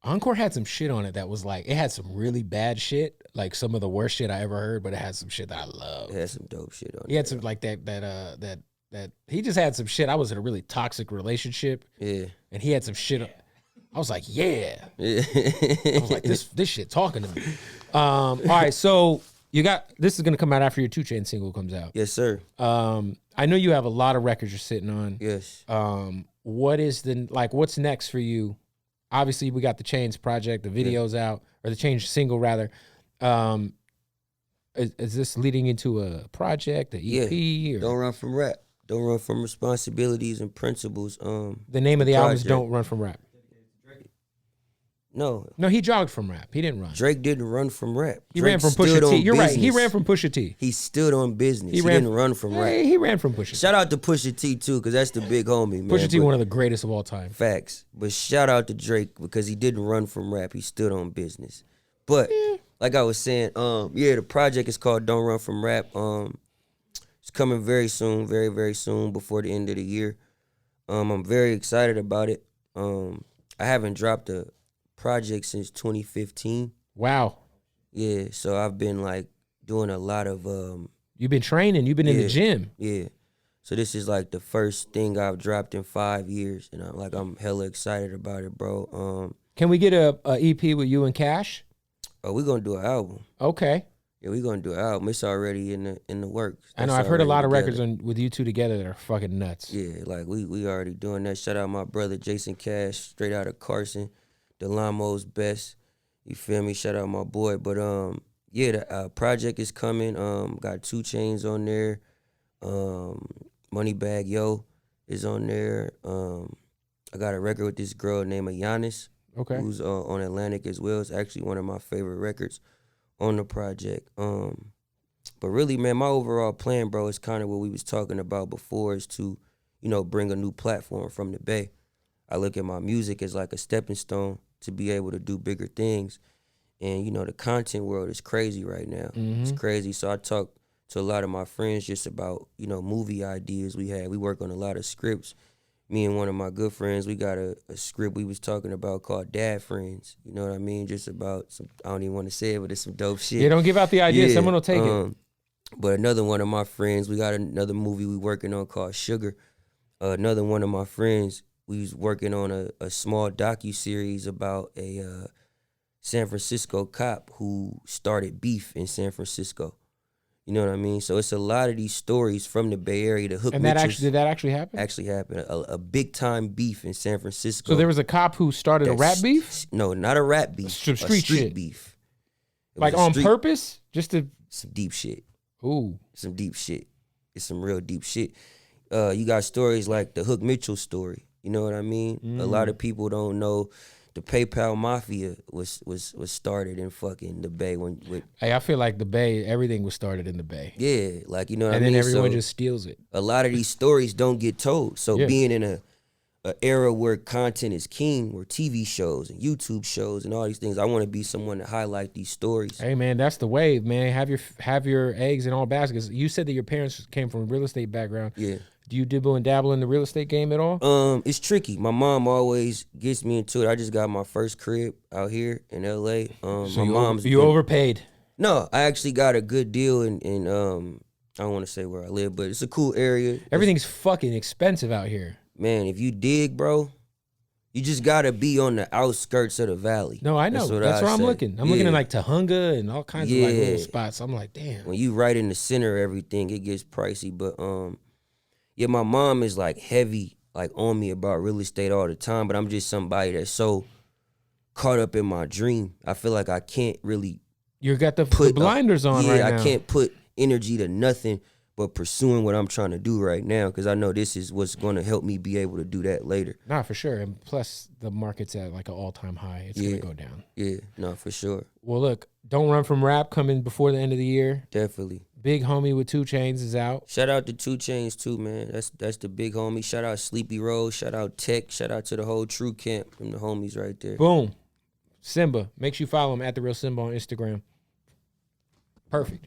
A: Encore had some shit on it that was like, it had some really bad shit, like some of the worst shit I ever heard, but it had some shit that I love.
B: It had some dope shit on it.
A: He had some like that he just had some shit. I was in a really toxic relationship.
B: Yeah.
A: And he had some shit. I was like, yeah.
B: Yeah.
A: I was like, this shit talking to me. All right, so this is gonna come out after your 2 Chainz single comes out.
B: Yes, sir.
A: I know you have a lot of records you're sitting on.
B: Yes.
A: What's next for you? Obviously, we got the Chainz project, the videos out, or the Chainz single rather. Is this leading into a project, an EP?
B: Yeah.
A: Or?
B: Don't run from rap. Don't run from responsibilities and principles.
A: The name of the album is Don't Run From Rap.
B: No,
A: he jogged from rap. He didn't run.
B: Drake didn't run from rap.
A: He ran from Pusha T. You're right. He ran from Pusha T.
B: He stood on business. He didn't run from rap.
A: He ran from Pusha T.
B: Shout out to Pusha T too, because that's the big homie, man.
A: Pusha T, one of the greatest of all time.
B: Facts. But shout out to Drake because he didn't run from rap. He stood on business. But like I was saying, the project is called Don't Run From Rap. It's coming very soon, very, very soon, before the end of the year. I'm very excited about it. I haven't dropped a project since 2015.
A: Wow.
B: Yeah, so I've been like doing a lot of
A: You've been training, you've been in the gym.
B: Yeah. So this is like the first thing I've dropped in 5 years, and I'm hella excited about it, bro.
A: Can we get a EP with you and Cash?
B: Oh, we're gonna do an album.
A: Okay.
B: Yeah, we're gonna do an album. It's already in the works.
A: I know I've heard a lot of records with you two together that are fucking nuts.
B: Yeah, like we already doing that. Shout out my brother Jason Cash, straight out of Carson. Delamo's best. You feel me? Shout out my boy. But the project is coming. Got 2 Chainz on there. Moneybag Yo is on there. I got a record with this girl named Giannis.
A: Okay.
B: Who's on Atlantic as well. It's actually one of my favorite records on the project. But really, man, my overall plan, bro, is kind of what we was talking about before, is to, bring a new platform from the Bay. I look at my music as like a stepping stone to be able to do bigger things. And, the content world is crazy right now. Mm-hmm. It's crazy. So I talk to a lot of my friends just about, movie ideas we had. We work on a lot of scripts. Me and one of my good friends, we got a script we was talking about called Dad Friends. You know what I mean? Just about some, I don't even want to say it, but it's some dope shit.
A: Yeah, don't give out the idea. Someone will take it.
B: But another one of my friends, we got another movie we working on called Sugar. Another one of my friends, we was working on a small docu-series about a San Francisco cop who started beef in San Francisco. You know what I mean? So it's a lot of these stories from the Bay Area. The Hook
A: and did that actually happen?
B: Actually happened. A big time beef in San Francisco.
A: So there was a cop who started a rap beef?
B: No, not a rap beef.
A: Some street
B: beef.
A: Like on purpose? Just to
B: some deep shit.
A: Ooh.
B: Some deep shit. It's some real deep shit. You got stories like the Hook Mitchell story. You know what I mean? A lot of people don't know the PayPal Mafia was started in fucking the Bay
A: Hey, I feel like the Bay, everything was started in the Bay.
B: Yeah, like you know what I
A: mean?
B: And
A: then everyone just steals it.
B: A lot of these stories don't get told. So being in a era where content is king, where TV shows and YouTube shows and all these things, I want to be someone to highlight these stories.
A: Hey man, that's the wave, man. Have your eggs in all baskets. You said that your parents came from a real estate background.
B: Yeah.
A: Do you dibble and dabble in the real estate game at all?
B: It's tricky. My mom always gets me into it. I just got my first crib out here in LA.
A: So you overpaid.
B: No, I actually got a good deal in I don't want to say where I live, but it's a cool area.
A: Everything's fucking expensive out here.
B: Man, if you dig, bro, you just gotta be on the outskirts of the valley.
A: No, I know. That's where I'm looking. I'm looking at like Tahunga and all kinds of like little spots. I'm like, damn.
B: When you right in the center of everything, it gets pricey. But yeah, my mom is like heavy, like on me about real estate all the time. But I'm just somebody that's so caught up in my dream. I feel like I can't really.
A: You got the blinders on right now.
B: I can't put energy to nothing but pursuing what I'm trying to do right now, because I know this is what's going to help me be able to do that later.
A: Nah, for sure. And plus, the market's at like an all-time high. It's gonna go down.
B: Yeah, no, for sure.
A: Well, look, Don't Run From Rap coming before the end of the year.
B: Definitely.
A: Big Homie with 2 Chainz is out.
B: Shout out to 2 Chainz too, man. That's the big homie. Shout out Sleepy Rose. Shout out Tech. Shout out to the whole True Camp. Them the homies right there.
A: Boom. Symba. Make sure you follow him at The Real Symba on Instagram. Perfect.